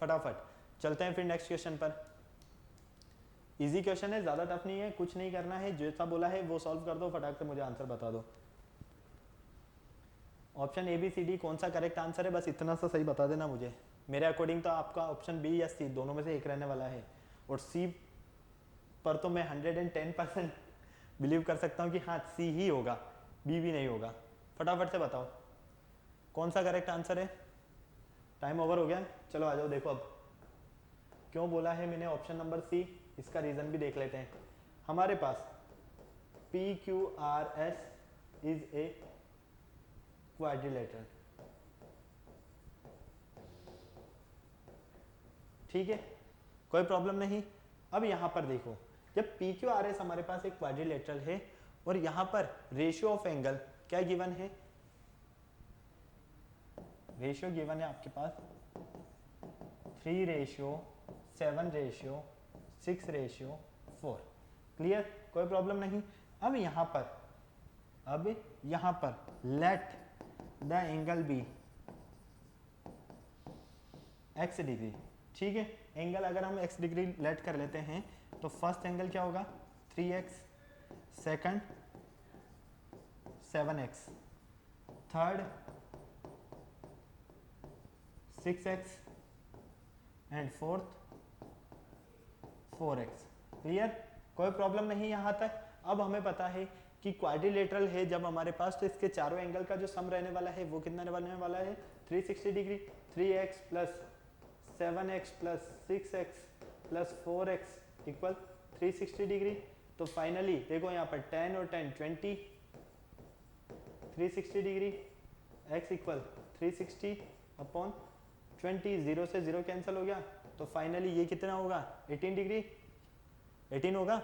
फटाफट। चलते हैं फिर नेक्स्ट क्वेश्चन पर। इजी क्वेश्चन है, ज्यादा टफ नहीं है, कुछ नहीं करना है, जैसा बोला है वो सॉल्व कर दो, फटाक से मुझे आंसर बता दो। ऑप्शन ABCD कौन सा करेक्ट आंसर है, बस इतना सा सही बता देना मुझे। मेरे अकॉर्डिंग तो आपका ऑप्शन B या C दोनों में से एक रहने वाला है, और C पर तो मैं 110% बिलीव कर सकता हूँ कि हाँ C ही होगा, B भी नहीं होगा। फटाफट से बताओ कौन सा करेक्ट आंसर है। टाइम ओवर हो गया, चलो आ जाओ। देखो अब क्यों बोला है मैंने ऑप्शन नंबर C, इसका रीजन भी देख लेते हैं। हमारे पास PQRS इज ए क्वाड्रिलेटरल, ठीक है, कोई प्रॉब्लम नहीं। अब यहां पर देखो, जब PQRS हमारे पास एक क्वाड्रिलेटरल है और यहां पर रेशियो ऑफ एंगल क्या गिवन है, रेशियो गिवन है आपके पास 3:7:6:4। क्लियर, कोई प्रॉब्लम नहीं। अब यहां पर let the angle B x degree, ठीक है। एंगल अगर हम x डिग्री लेट कर लेते हैं तो फर्स्ट एंगल क्या होगा 3x, second 7x, third 6x and fourth 4x। Clear, कोई प्रॉब्लम नहीं यहाँ तक। अब हमें पता है कि क्वाड्रिलेटरल है जब हमारे पास, तो इसके चारों एंगल का जो सम रहने वाला है वो कितना रहने वाला है 360 degree. 3x plus 7x plus 6x plus 4x equal 360 degree. तो फाइनली देखो यहाँ पर 10 और 10 20, 360 डिग्री, x इक्वल 360 अपॉन 20, 0 से 0 कैंसिल हो गया, तो फाइनली ये कितना होगा 18 डिग्री, 18 होगा।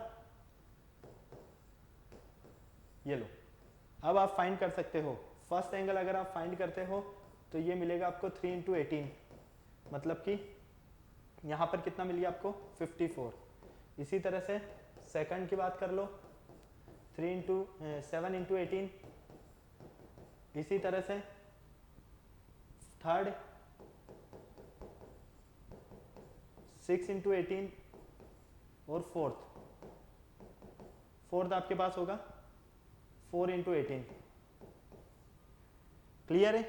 ये लो, अब आप फाइंड कर सकते हो फर्स्ट एंगल, अगर आप फाइंड करते हो तो ये मिलेगा आपको 3 इंटू 18, मतलब कि यहाँ पर कितना मिल गया आपको 54। इसी तरह से सेकंड की बात कर लो, 7 इंटू 18। इसी तरह से थर्ड 6 इंटू 18 और फोर्थ आपके पास होगा 4 इंटू 18। क्लियर है,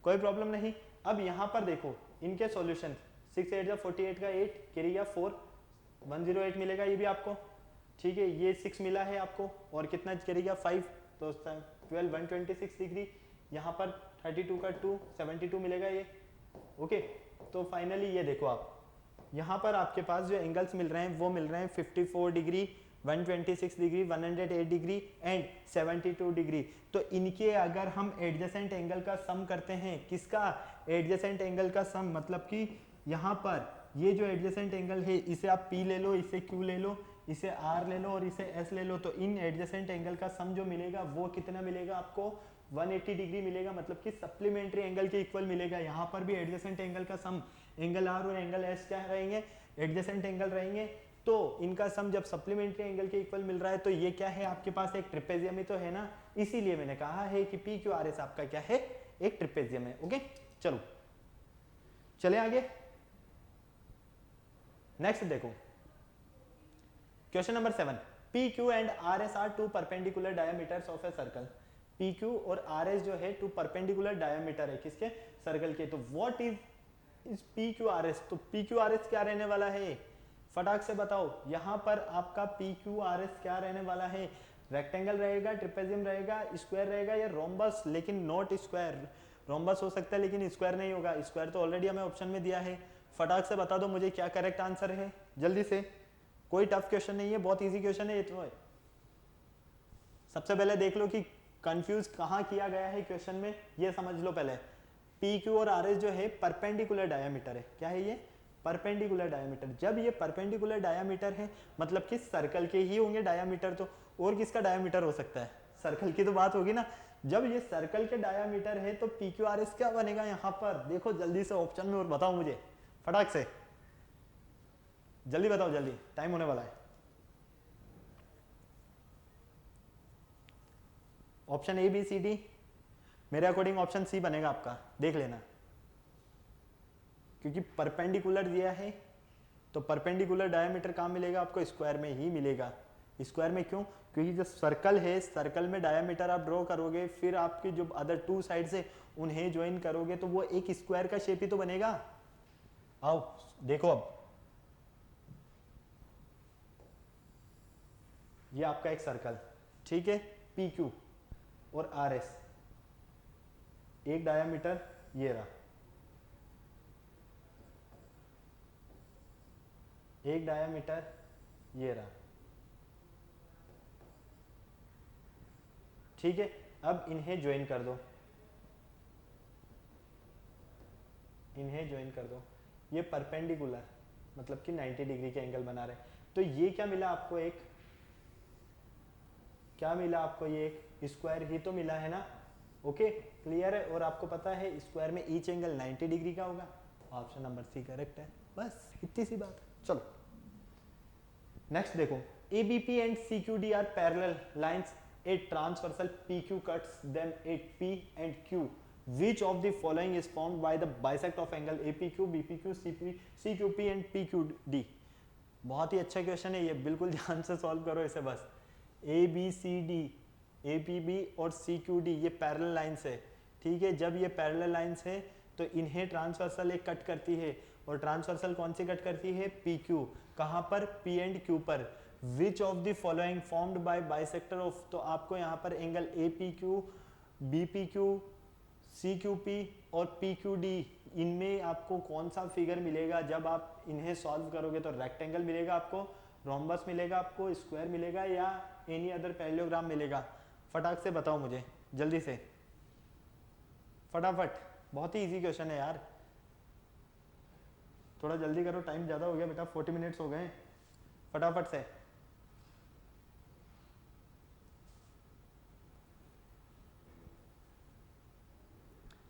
कोई प्रॉब्लम नहीं। अब यहां पर देखो इनके सॉल्यूशन, 6 8 जा 48 का 8 कैरी गया 4, 108 मिलेगा ये भी आपको, ठीक है। ये 6 मिला है आपको और कितना कैरी गया 5, तो 12 126 डिग्री। यहाँ पर 32 का 2 72 मिलेगा ये, ओके। तो फाइनली ये देखो आप यहाँ पर आपके पास जो एंगल्स मिल रहे हैं वो मिल रहे हैं 54 degree, 126 degree, 108 degree and 72 degree. तो इनके अगर हम एडजेसेंट एंगल का सम करते हैं, किसका एडजेसेंट एंगल का सम, मतलब कि यहाँ पर ये जो एडजेसेंट एंगल है इसे आप P ले लो, इसे Q ले लो, इसे R ले लो और इसे S ले लो, तो इन एडजेसेंट एंगल का सम जो मिलेगा वो कितना मिलेगा आपको 180 डिग्री मिलेगा, मतलब कि सप्लीमेंट्री एंगल के इक्वल मिलेगा। यहाँ पर भी एडजेसेंट एंगल का सम, एंगल R और एंगल S क्या रहेंगे, एडजेसेंट एंगल रहेंगे। तो इनका सम जब सप्लीमेंट्री एंगल के इक्वल मिल रहा है तो ये क्या है आपके पास एक ट्रिपेजियम ही तो है ना, इसीलिए मैंने कहा है कि PQRS आपका क्या है, एक ट्रिपेजियम है। ओके चलो चले आगे। नेक्स्ट देखो question number 7, PQ and RS are two perpendicular diameters of a circle. PQ और RS जो है टू परपेंडिकुलर डायमीटर है किसके, सर्कल के। तो व्हाट इज PQRS, तो PQRS क्या रहने वाला है, फटाक से बताओ। यहाँ पर आपका PQRS क्या रहने वाला है, रेक्टेंगल रहेगा, ट्रिपेजियम रहेगा, स्क्वायर रहेगा या रोम्बस, लेकिन नॉट स्क्वायर। रोम्बस हो सकता है लेकिन स्क्वायर नहीं होगा, स्क्वायर तो ऑलरेडी हमें ऑप्शन में दिया है। फटाक से बता दो मुझे क्या करेक्ट आंसर है जल्दी से, कोई टफ क्वेश्चन नहीं है, बहुत इजी क्वेश्चन है ये तो है। सबसे पहले देख लो कि कंफ्यूज कहाँ किया गया है क्वेश्चन में, ये समझ लो पहले। PQ और RS जो है परपेंडिकुलर डायमीटर है, क्या है ये, परपेंडिकुलर डायमीटर। जब ये परपेंडिकुलर डायमीटर है मतलब कि सर्कल के ही होंगे डायमीटर, तो और किसका डायमीटर हो सकता है, सर्कल की तो बात होगी ना। जब ये सर्कल के डायमीटर है तो PQRS क्या बनेगा यहाँ पर, देखो जल्दी से ऑप्शन में और बताओ मुझे फटाक से, जल्दी बताओ, जल्दी टाइम होने वाला है। Option A B C D, मेरे अकॉर्डिंग ऑप्शन सी बनेगा आपका, देख लेना। क्योंकि परपेंडिकुलर दिया है तो परपेंडिकुलर डायमीटर कहाँ मिलेगा आपको, स्क्वायर में ही मिलेगा। स्क्वायर में क्यों, क्योंकि जो सर्कल है, सर्कल में डायमीटर आप ड्रॉ करोगे, फिर आपकी जो अदर टू साइड्स है उन्हें ज्वाइन करोगे तो वो एक स्क्वायर का शेप ही तो बनेगा। आओ देखो अब ये आपका एक सर्कल, ठीक है, PQ और RS, एक डायमीटर ये रहा, एक डायमीटर ये रहा, ठीक है। अब इन्हें ज्वाइन कर दो, इन्हें ज्वाइन कर दो, ये परपेंडिकुलर मतलब कि 90 डिग्री के एंगल बना रहे। तो ये क्या मिला आपको, एक क्या मिला आपको, ये एक स्क्वायर ही तो मिला है ना। ओके क्लियर है, और आपको पता है स्क्वायर में ईच एंगल 90 डिग्री का होगा, ऑप्शन नंबर सी करेक्ट है, बस इतनी सी बात है। चलो नेक्स्ट देखो, ABP and CQD are parallel lines, a transversal PQ cuts them at P and Q. Which of the following is formed by the bisect of angle APQ, BPQ, CQP and PQD? बहुत ही अच्छा question है ये, बिल्कुल ध्यान से solve करो इसे बस। ABCD, APB और CQD ये पैरेलल लाइंस है, ठीक है। जब ये पैरेलल लाइंस है तो इन्हें ट्रांसवर्सल एक कट करती है, और ट्रांसवर्सल कौन सी कट करती है, PQ। कहाँ पर, P एंड Q पर। Which of the following formed by bisector of, तो आपको यहाँ पर एंगल APQ, BPQ, CQP और PQD, इनमें आपको कौन सा फिगर मिलेगा जब आप इन्हें सॉल्व करोगे, तो रेक्टेंगल मिलेगा आपको, रोम्बस मिलेगा आपको, स्क्वायर मिलेगा या एनी अदर पैरेललोग्राम मिलेगा। फटाक से बताओ मुझे जल्दी से, फटाफट, बहुत ही इजी क्वेश्चन है यार, थोड़ा जल्दी करो, टाइम ज़्यादा हो गया बेटा, 40 मिनट्स हो गए, फटाफट से।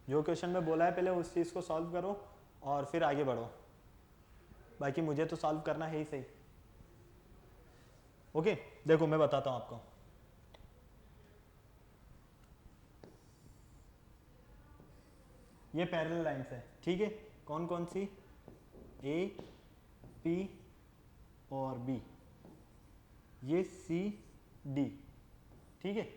जो क्वेश्चन में बोला है पहले उस चीज़ को सॉल्व करो और फिर आगे बढ़ो, बाकी मुझे तो सॉल्व करना है ही सही। ओके देखो मैं बताता हूँ आपको। ये पैरेलल लाइंस है, ठीक है, कौन कौन सी, ए पी और बी, ये सी डी, ठीक है,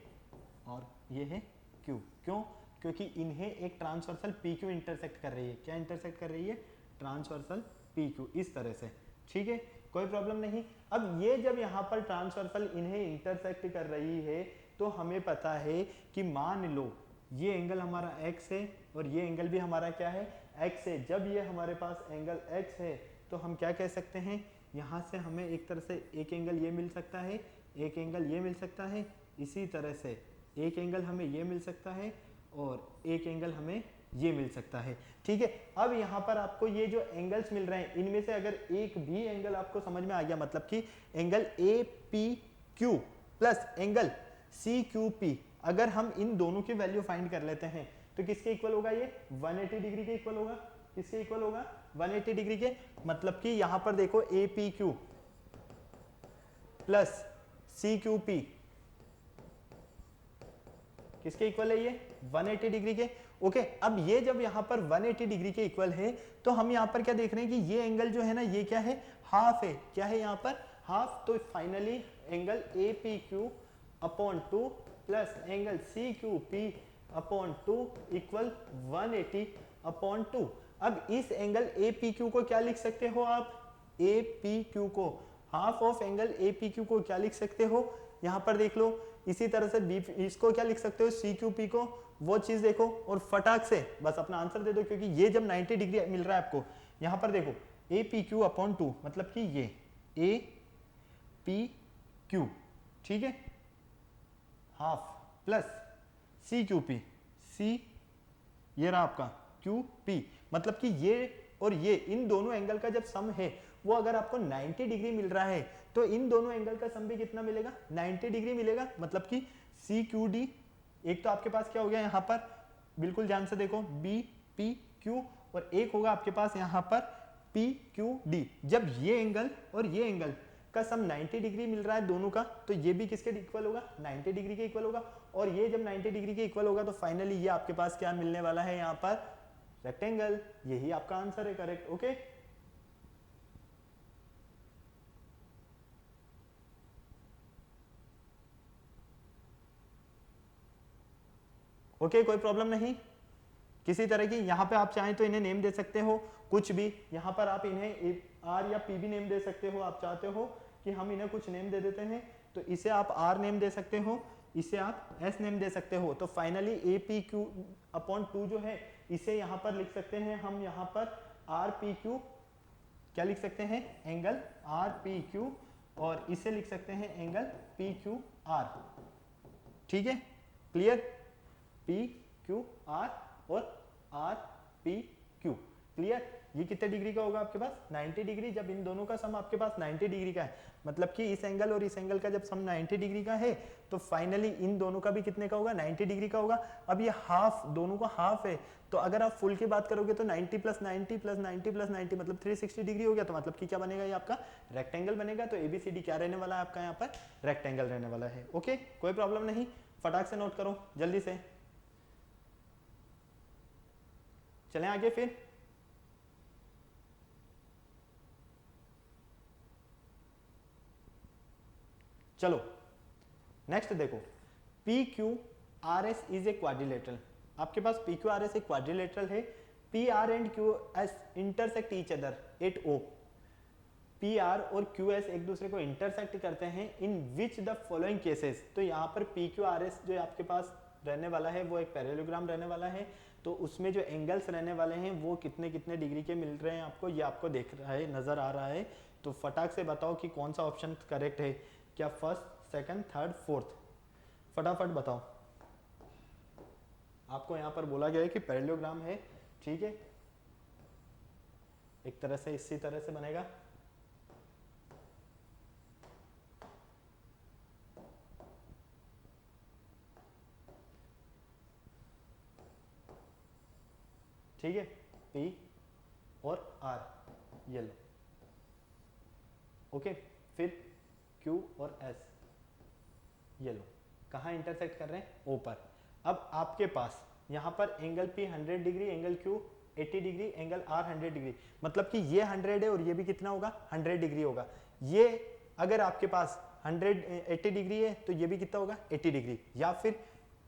और ये है क्यू। क्यों? क्योंकि इन्हें एक ट्रांसवर्सल पी क्यू इंटरसेक्ट कर रही है। क्या इंटरसेक्ट कर रही है? ट्रांसवर्सल पी क्यू, इस तरह से, ठीक है, कोई प्रॉब्लम नहीं। अब ये जब यहाँ पर ट्रांसवर्सल इन्हें इंटरसेक्ट कर रही है तो हमें पता है कि मान लो ये एंगल हमारा x है और ये एंगल भी हमारा क्या है, x है। जब ये हमारे पास एंगल x है तो हम क्या कह सकते हैं, यहाँ से हमें एक तरह से एक एंगल ये मिल सकता है, एक एंगल ये मिल सकता है, इसी तरह से एक एंगल हमें ये मिल सकता है और एक एंगल हमें ये मिल सकता है, ठीक है। अब यहाँ पर आपको ये जो एंगल्स मिल रहे हैं इनमें से अगर एक भी एंगल आपको समझ में आ गया, मतलब कि angle A P Q plus angle C Q P, अगर हम इन दोनों की वैल्यू फाइंड कर लेते हैं तो किसके इक्वल होगा, ये 180 डिग्री के इक्वल होगा। किसके इक्वल होगा? 180 डिग्री के। मतलब कि यहां पर देखो A P Q plus C Q P किसके इक्वल है, ये 180 डिग्री के। ओके अब ये जब यहां पर 180 डिग्री के इक्वल है तो हम यहां पर क्या देख रहे हैं कि ये एंगल जो है ना ये क्या है, हाफ है। क्या है यहां पर? हाफ। तो finally angle A P Q upon 2 plus angle C Q P upon 2 equal 180 upon 2। अब इस एंगल ए पी क्यू को क्या लिख सकते हो आप, ए पी क्यू को, half of angle A P Q को क्या लिख सकते हो, यहां पर देख लो। इसी तरह से बी इसको क्या लिख सकते हो, सी क्यू पी को, वो चीज देखो और फटाक से बस अपना आंसर दे दो, क्योंकि ये जब 90 डिग्री मिल रहा है आपको, यहां पर देखो ए पी क्यू अपॉन 2 मतलब कि ये ए पी क्यू, ठीक है, half plus C Q P, C ये रहा आपका क्यू पी, मतलब कि ये और ये इन दोनों एंगल का जब सम है वो अगर आपको 90 डिग्री मिल रहा है तो इन दोनों एंगल का सम भी कितना मिलेगा, 90 डिग्री मिलेगा। मतलब कि सी क्यू डी, एक तो आपके पास क्या हो गया यहाँ पर, बिल्कुल ध्यान से देखो, बी पी क्यू, और एक होगा आपके पास यहाँ पर पी क्यू डी। जब ये एंगल और ये एंगल का सम 90 डिग्री मिल रहा है दोनों का, तो ये भी किसके इक्वल होगा, 90 डिग्री के इक्वल होगा। और ये जब 90 डिग्री के इक्वल होगा तो फाइनली ये आपके पास क्या मिलने वाला है, यहाँ पर रेक्टेंगल। यही आपका आंसर है, करेक्ट। ओके ओके कोई प्रॉब्लम नहीं। किसी तरह की यहाँ पे आप चाहें तो इन्हें नेम दे सकते हो, कुछ भी। यहाँ पर आप इन्हें आर या पी भी नेम दे सकते हो। आप चाहते हो कि हम इन्हें कुछ नेम दे देते हैं तो इसे आप आर नेम दे सकते हो, इसे आप एस नेम दे सकते हो। तो फाइनली ए पी क्यू अपॉन 2 जो है इसे यहाँ पर लिख सकते हैं हम, यहाँ पर आर पी क्यू, क्या लिख सकते हैं, एंगल आर पी क्यू, और इसे लिख सकते हैं एंगल पी क्यू आर। ठीक है, क्लियर, पी क्यू आर और आर पी क्यू, क्लियर। ये कितने डिग्री का होगा आपके पास, 90 डिग्री। जब इन दोनों का सम आपके पास 90 डिग्री का है, मतलब कि इस एंगल और इस एंगल का जब सम 90 डिग्री का है तो फाइनली इन दोनों का भी कितने का होगा, 90 डिग्री का होगा। अब ये हाफ, दोनों का हाफ है, तो अगर आप फुल की बात करोगे तो 90 प्लस 90 प्लस 90 प्लस 90 मतलब 360 डिग्री हो गया। तो मतलब कि क्या बनेगा, ये आपका रेक्टेंगल बनेगा। तो एबीसीडी क्या रहने वाला है आपका, यहाँ पर रेक्टेंगल रहने वाला है। ओके, कोई प्रॉब्लम नहीं, फटाक से नोट करो जल्दी से। चलें आगे फिर। चलो नेक्स्ट देखो, P Q R S is a quadrilateral. आपके पास पी क्यू आर एस एक क्वाड्रिलेटरल है। P R and Q S intersect each other at O. P R और क्यू एस एक दूसरे को इंटरसेक्ट करते हैं in which the following cases. तो यहाँ पर पी क्यू आर एस जो आपके पास रहने वाला है वो एक पैरेललोग्राम रहने वाला है। तो उसमें जो एंगल्स रहने वाले हैं वो कितने कितने डिग्री के मिल रहे हैं आपको, ये आपको देख रहा है, नजर आ रहा है। तो फटाक से बताओ कि कौन सा ऑप्शन करेक्ट है, क्या फर्स्ट, सेकंड, थर्ड, फोर्थ, फटाफट बताओ। आपको यहाँ पर बोला गया है कि पैरेललोग्राम है, ठीक है, एक तरह से इसी तरह से बनेगा। ठीक है, P और R, ये लो, ओके। फिर Q और S, ये लो, कहाँ इंटरसेक्ट कर रहे हैं? O पर। अब आपके पास यहाँ पर angle P 100 degree, angle Q 80 degree, angle R 100 degree, मतलब कि ये 100 है और ये भी कितना होगा? 100 डिग्री होगा। ये अगर आपके पास 80 डिग्री है तो ये भी कितना होगा? 80 डिग्री, या फिर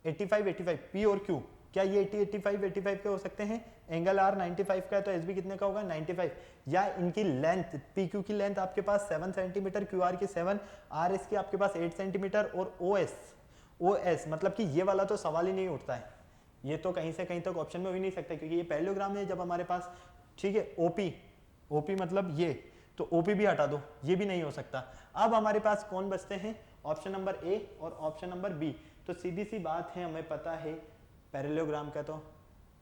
85 P और Q, क्या ये 85 के हो सकते हैं? एंगल R 95 का है तो S भी कितने का होगा? 95। या इनकी लेंथ, PQ की लेंथ आपके पास 7 सेंटीमीटर, QR की 7, RS की आपके पास 8 सेंटीमीटर, और OS मतलब कि ये वाला तो सवाल ही नहीं उठता है, ये तो कहीं से कहीं तक ऑप्शन में हो ही नहीं सकता, क्योंकि ये पैरेललोग्राम है जब हमारे पास, ठीक है। OP मतलब ये, तो OP भी हटा दो, ये भी नहीं हो सकता। अब हमारे पास कौन बचते हैं? ऑप्शन नंबर ए और ऑप्शन नंबर बी। तो सीधी सी बात है, हमें पता है पैरेललोग्राम का तो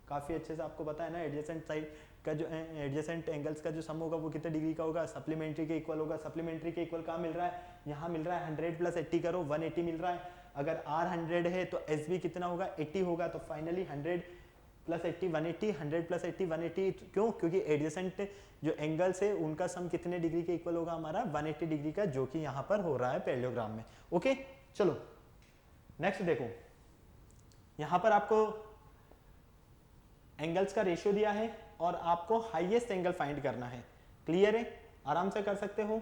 काफ़ी अच्छे से आपको पता है ना, एडजेसेंट साइड का जो एडजेसेंट एंगल्स का जो सम होगा वो कितने डिग्री का होगा? सप्लीमेंट्री के इक्वल होगा। सप्लीमेंट्री के इक्वल कहाँ मिल रहा है? यहाँ मिल रहा है 100 प्लस 80 करो, 180 मिल रहा है। अगर R 100 है तो S भी कितना होगा? 80 होगा। तो फाइनली 100 प्लस 80 180, 100 प्लस 80 180। क्यों? क्योंकि एडजेसेंट जो एंगल्स है उनका सम कितने डिग्री के इक्वल होगा? हमारा 180 डिग्री का, जो कि यहाँ पर हो रहा है पैरेललोग्राम में। ओके, चलो नेक्स्ट देखो, यहाँ पर आपको एंगल्स का रेशियो दिया है और आपको हाईएस्ट एंगल फाइंड करना है। क्लियर है? आराम से कर सकते हो।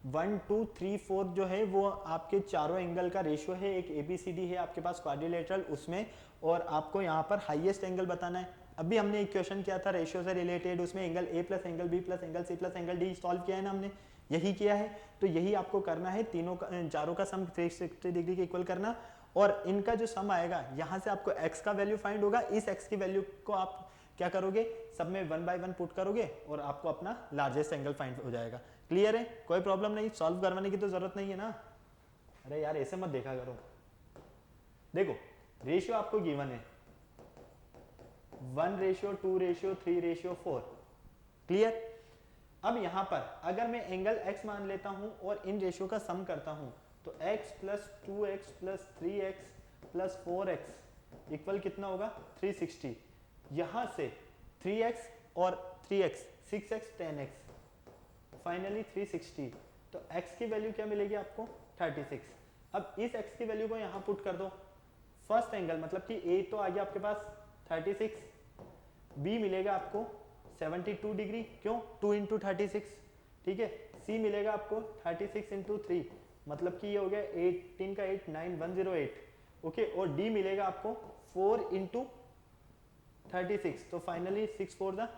1 2 3 4 जो है वो आपके चारों एंगल का रेशियो है। एक ABCD है आपके पास क्वाड्रिलेटरल, उसमें, और आपको यहाँ पर हाईएस्ट एंगल बताना है। अभी हमने एक क्वेश्चन किया था रेशियो से रिलेटेड, उसमें angle A plus angle B plus angle C plus angle D solve किया है ना हमने, यही किया है। तो यही आपको करना है, तीनों चारों का सम 360 डिग्री के इक्वल करना, और इनका जो सम आएगा यहाँ से आपको x का वैल्यू फाइंड होगा। इस x की वैल्यू को आप क्या करोगे? सब में 1 बाय 1 पुट करोगे और आपको अपना लार्जेस्ट एंगल फाइंड हो जाएगा। क्लियर है? कोई प्रॉब्लम नहीं, सॉल्व करवाने की तो जरूरत नहीं है ना। अरे यार ऐसे मत देखा करो। देखो रेशियो आपको गिवन है 1:2:3:4। क्लियर? अब यहां पर अगर मैं एंगल x मान लेता हूं और इन रेशियो का सम करता हूं, तो x plus 2x plus 3x plus 4x equal कितना होगा? 360। यहां से 3x और 3x 6x 10x, फाइनली 360। तो x की वैल्यू क्या मिलेगी आपको? 36। अब इस x की वैल्यू को यहाँ पुट कर दो। फर्स्ट एंगल मतलब कि a तो आ गया आपके पास 36, b मिलेगा आपको 72 डिग्री, क्यों? 2 इंटू 36, ठीक है। c मिलेगा आपको 36 इंटू 3, मतलब कि ये हो गया 18 का 8 9 108, ओके। और d मिलेगा आपको 4 इंटू 36, तो फाइनली 6 4 द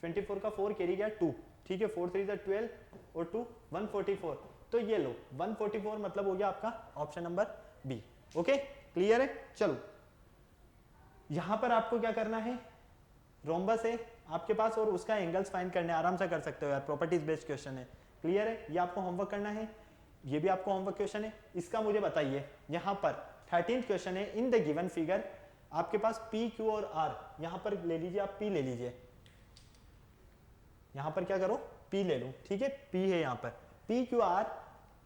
24 का 4 कैरी गया 2, ठीक है। 4 3 12 और 2 144। तो ये लो 144 मतलब हो गया आपका option number B. Okay, clear है? चलो यहां पर आपको क्या करना है? रोम्बस है आपके पास और उसका एंगल्स फाइंड करने, आराम से कर सकते हो यार, प्रॉपर्टीज बेस्ड क्वेश्चन है। क्लियर है? ये आपको होमवर्क करना है, ये भी आपको होमवर्क क्वेश्चन है। इसका मुझे बताइए, यहां पर 13th क्वेश्चन है, इन द गिवन फिगर आपके पास P Q और R, यहां पर ले लीजिए, आप P ले लीजिए, यहां पर क्या करो? P ले लो, ठीक है। P है यहां पर, P Q R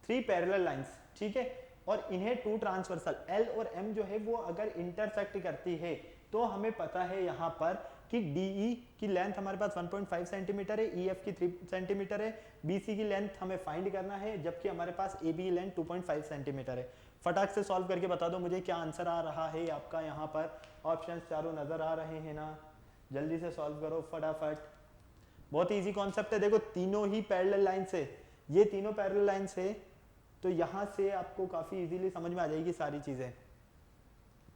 3 parallel lines, ठीक है, और इन्हें 2 ट्रांसवर्सल L और M जो है वो अगर इंटरसेक्ट करती है, तो हमें पता है यहाँ पर कि DE की लेंथ हमारे पास 1.5 सेंटीमीटर है, EF की 3 सेंटीमीटर है, BC की लेंथ हमें फाइंड करना है, जबकि हमारे पास AB की लेंथ 2.5 सेंटीमीटर है। फटाक से सॉल्व करके बता दो मुझे क्या आंसर आ रहा है आपका। यहाँ पर ऑप्शंस चारों नजर आ रहे हैं ना? जल्दी से सॉल्व करो फटाफट। बहुत इजी कॉन्सेप्ट है। देखो तीनों ही पैरेलल लाइन से, ये तीनों पैरेलल लाइन से, तो यहाँ से आपको काफी इजीली समझ में आ जाएगी सारी चीजें।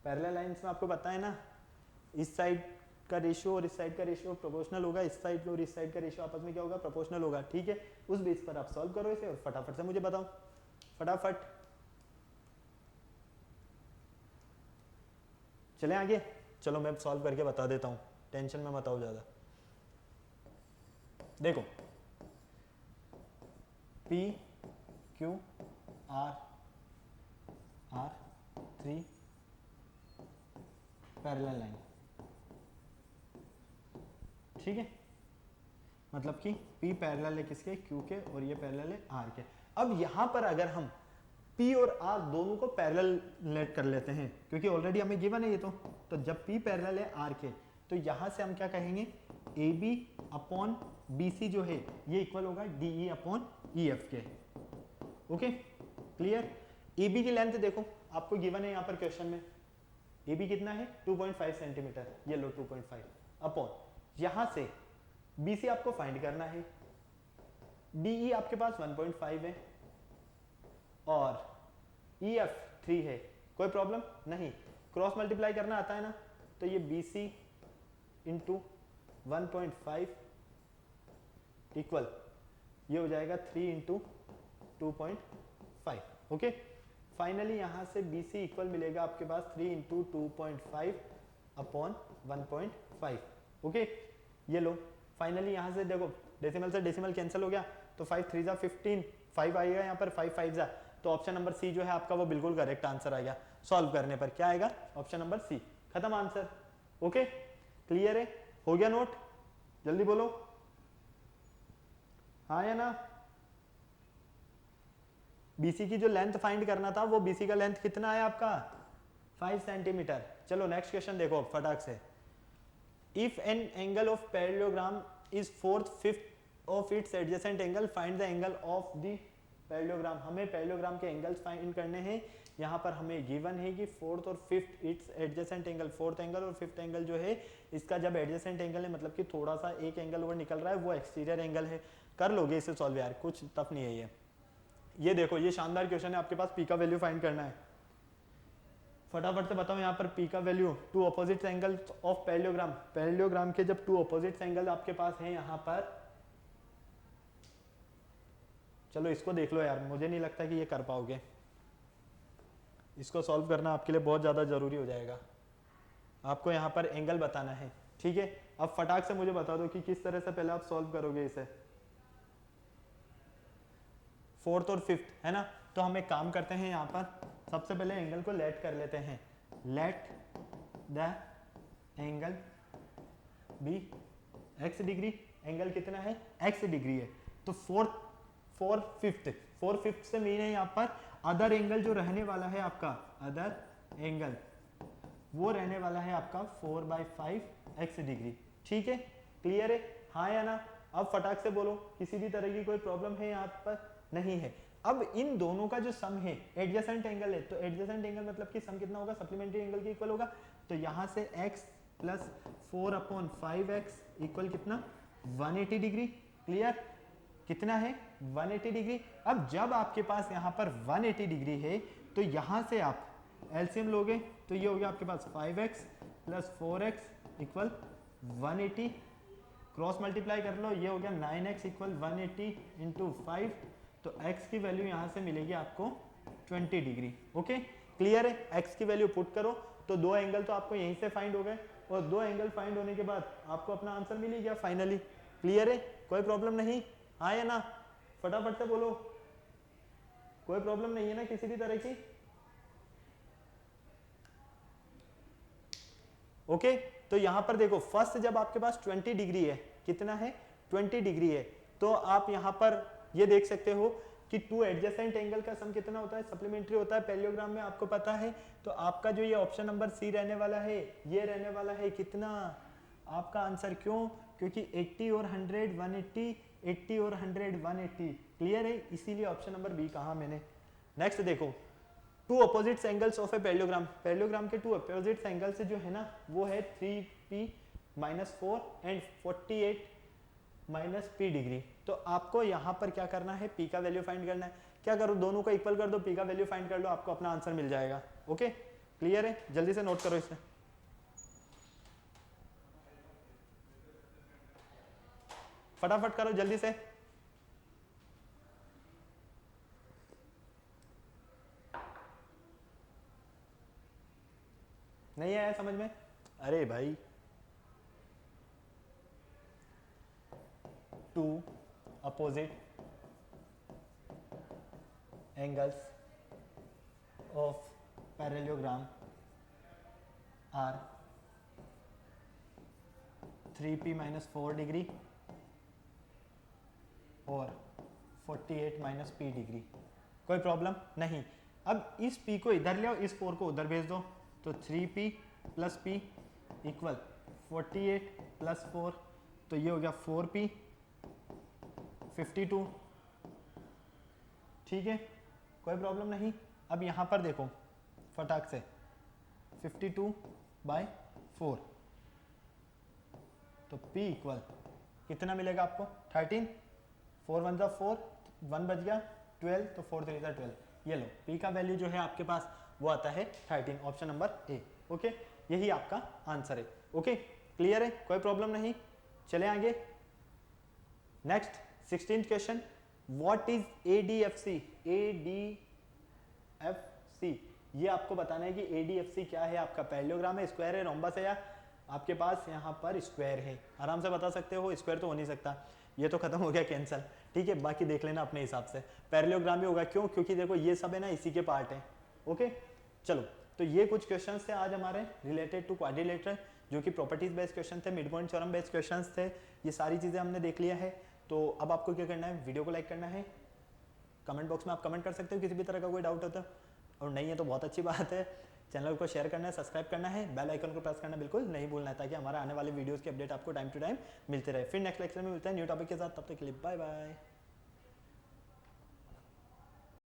पैरेलल लाइंस में आपको पता है ना, इस साइड का रेशियो और इस साइड का रेशियो प्रोपोर्शनल होगा, इस साइड और इस साइड का रेशियो आपस में क्या होगा? प्रोपोर्शनल होगा, ठीक है। उस बेस पर आप सॉल्व करो इसे और फटाफट से मुझे बताओ, फटाफट। चले आगे, चलो मैं सॉल्व करके बता देता हूँ, टेंशन में मत आओ ज्यादा। देखो P Q R 3 parallel line, ठीक है। मतलब कि P पैरेलल है किसके? Q के, और ये पैरेलल है R के। अब यहां पर अगर हम P और R दोनों को पैरेलल लेट कर लेते हैं क्योंकि ऑलरेडी हमें गिवन है ये तो जब P पैरेलल है R के तो यहां से हम क्या कहेंगे AB अपॉन BC जो है ये इक्वल होगा DE अपॉन EF के। Okay clear. AB की लेंथ देखो आपको गिवन है यहाँ पर क्वेश्चन में, AB कितना है 2.5 सेंटीमीटर, ये लो 2.5 अपॉन यहां से BC आपको फाइंड करना है, DE आपके पास 1.5 है और EF 3 है, कोई प्रॉब्लम नहीं, क्रॉस मल्टीप्लाई करना आता है ना, तो ये BC इंटू 1.5 इक्वल ये हो जाएगा 3 इंटू 2.5। ओके फाइनली यहां से BC इक्वल मिलेगा आपके पास 3 इंटू 2.5 अपॉन 1.5। ओके ये लो फाइनली यहां से देखो डेसिमल से डेसिमल कैंसिल हो गया तो 5 3 जा 15, 5 आएगा यहाँ पर, 5 5 जा, तो ऑप्शन नंबर सी जो है आपका वो बिल्कुल करेक्ट आंसर आएगा। सॉल्व करने पर क्या आएगा ऑप्शन नंबर सी, खत्म आंसर। ओके क्लियर है, हो गया नोट, जल्दी बोलो हाँ या ना। BC की जो लेंथ फाइंड करना था वो BC का लेंथ कितना है आपका 5 सेंटीमीटर। चलो नेक्स्ट क्वेश्चन देखो फटाक से। If an angle of parallelogram is 4/5 of its adjacent angle find the angle of the parallelogram. हमें पैरेललोग्राम के एंगल्स फाइंड करने हैं, यहाँ पर हमें गिवन है कि 4th और 5th it's adjacent angle, 4th angle और 5th एंगल जो है इसका जब एडजेसेंट एंगल है मतलब कि थोड़ा सा एक एंगल और निकल रहा है वो एक्सटीरियर एंगल है। कर लोगे इसे सॉल्व यार, कुछ टफ नहीं है ये देखो ये शानदार क्वेश्चन है, आपके पास P का वैल्यू फाइंड करना है। फटाफट से बताओ यहाँ पर P का value, two opposite angle of parallelogram, parallelogram के जब टू अपोजिट एंगल आपके पास है यहाँ पर, चलो इसको देख लो यार, मुझे नहीं लगता कि ये कर पाओगे, इसको सॉल्व करना आपके लिए बहुत ज़्यादा ज़रूरी हो जाएगा। आपको यहाँ पर एंगल बताना है, ठीक है। अब फटाक से मुझे बता दो कि किस तरह से पहले आप सॉल्व करोगे इसे। 4th और 5th है ना, तो हम एक काम करते हैं यहाँ पर, सबसे पहले एंगल को लेट कर लेते हैं। Let the angle B x degree, angle कितना है x डिग्री है, तो 4/5 से मीन है यहाँ पर अदर एंगल जो रहने वाला है आपका, अदर एंगल वो रहने वाला है आपका 4/5 x डिग्री, ठीक है। क्लियर है हाँ या ना। अब फटाक से बोलो किसी भी तरह की कोई प्रॉब्लम है यहाँ पर, नहीं है। अब इन दोनों का जो सम है एडजेसेंट एंगल है, तो एडजेसेंट एंगल मतलब कि सम कितना होगा, सप्लीमेंट्री एंगल के इक्वल होगा, तो यहाँ से x प्लस 4/5x इक्वल कितना 180 डिग्री। क्लियर, कितना है 180 डिग्री। अब जब आपके पास यहाँ पर 180 डिग्री है तो यहाँ से आप एलसीएम लोगे तो ये हो गया आपके पास 5x plus 4x equal 180, cross multiply कर लो, ये हो गया 9x इक्वल 180 इंटू 5, तो x की वैल्यू यहाँ से मिलेगी आपको 20 डिग्री। ओके क्लियर है, x की वैल्यू पुट करो तो दो एंगल तो आपको यहीं से फाइंड हो गए, और दो एंगल फाइंड होने के बाद आपको अपना आंसर मिल ही गया फाइनली। क्लियर है, कोई प्रॉब्लम नहीं हाँ या ना, फटाफट से बोलो, कोई प्रॉब्लम नहीं है ना किसी भी तरह की। ओके तो यहां पर देखो फर्स्ट जब आपके पास 20 डिग्री है, कितना है 20 डिग्री है, तो आप यहां पर ये देख सकते हो कि टू एडजेसेंट एंगल का सम कितना होता है, सप्लीमेंट्री होता है पैरेललोग्राम में, आपको पता है। तो आपका जो ये ऑप्शन नंबर सी रहने वाला है, ये रहने वाला है कितना आपका आंसर, क्यों, क्योंकि 80 और 100 180, 80 और 100 180। क्लियर है, इसीलिए ऑप्शन नंबर बी कहा मैंने। नेक्स्ट देखो, two opposite angles of a parallelogram, parallelogram के टू अपोजिट एंगल्स जो है ना वो है 3p - 4 एंड 48 - p डिग्री। तो आपको यहाँ पर क्या करना है, p का वैल्यू फाइंड करना है। क्या करो, दोनों को इक्वल कर दो, p का वैल्यू फाइंड कर लो, आपको अपना आंसर मिल जाएगा। ओके क्लियर है, जल्दी से नोट करो इसे, फटाफट करो जल्दी से। नहीं आया समझ में, अरे भाई, two opposite angles of parallelogram are 3p - 4 degree और 48 - p डिग्री। कोई प्रॉब्लम नहीं, अब इस p को इधर ले आओ, इस 4 को उधर भेज दो, तो 3p plus p equal 48 plus 4, तो ये हो गया 4p 52। ठीक है, कोई प्रॉब्लम नहीं। अब यहाँ पर देखो फटाक से 52/4, तो p इक्वल कितना मिलेगा आपको 13, 4 1 4, 1 बच गया 12, तो 4 3 12। ये लो p का वैल्यू जो है आपके पास वो आता है 13, ऑप्शन नंबर ए। ओके, यही आपका आंसर है। ओके, क्लियर है, कोई प्रॉब्लम नहीं। चले आगे, next 16th question, what is ADFC? ADFC ये आपको बताना है कि ADFC क्या है। आपका पैरेललोग्राम है, स्क्वायर है, रोम्बस है, या आपके पास यहाँ पर स्क्वायर है। आराम से बता सकते हो, स्क्वायर तो हो नहीं सकता, ये तो खत्म हो गया कैंसल। ठीक है, बाकी देख लेना अपने हिसाब से। पैरेललोग्राम भी होगा, क्यों? क्योंकि देखो ये सब है ना इसी के पार्ट है। ओके, चलो, तो ये कुछ क्वेश्चन थे आज हमारे रिलेटेड टू क्वाड्रिलेटरल, जो कि प्रॉपर्टीज बेस्ड क्वेश्चन थे, mid point theorem based question थे। ये सारी चीजें हमने देख लिया है। तो अब आपको क्या करना है, वीडियो को लाइक करना है, कमेंट बॉक्स में आप कमेंट कर सकते हो किसी भी तरह का कोई डाउट होता है, और नहीं है तो बहुत अच्छी बात है। चैनल को शेयर करना है, सब्सक्राइब करना है, बेल आइकन को प्रेस करना बिल्कुल नहीं भूलना है, ताकि हमारे आने वाले वीडियोस की अपडेट आपको टाइम टू टाइम मिलते रहे। फिर नेक्स्ट लेक्चर में मिलते हैं न्यू टॉपिक के साथ, तब तक के लिए बाय बाय।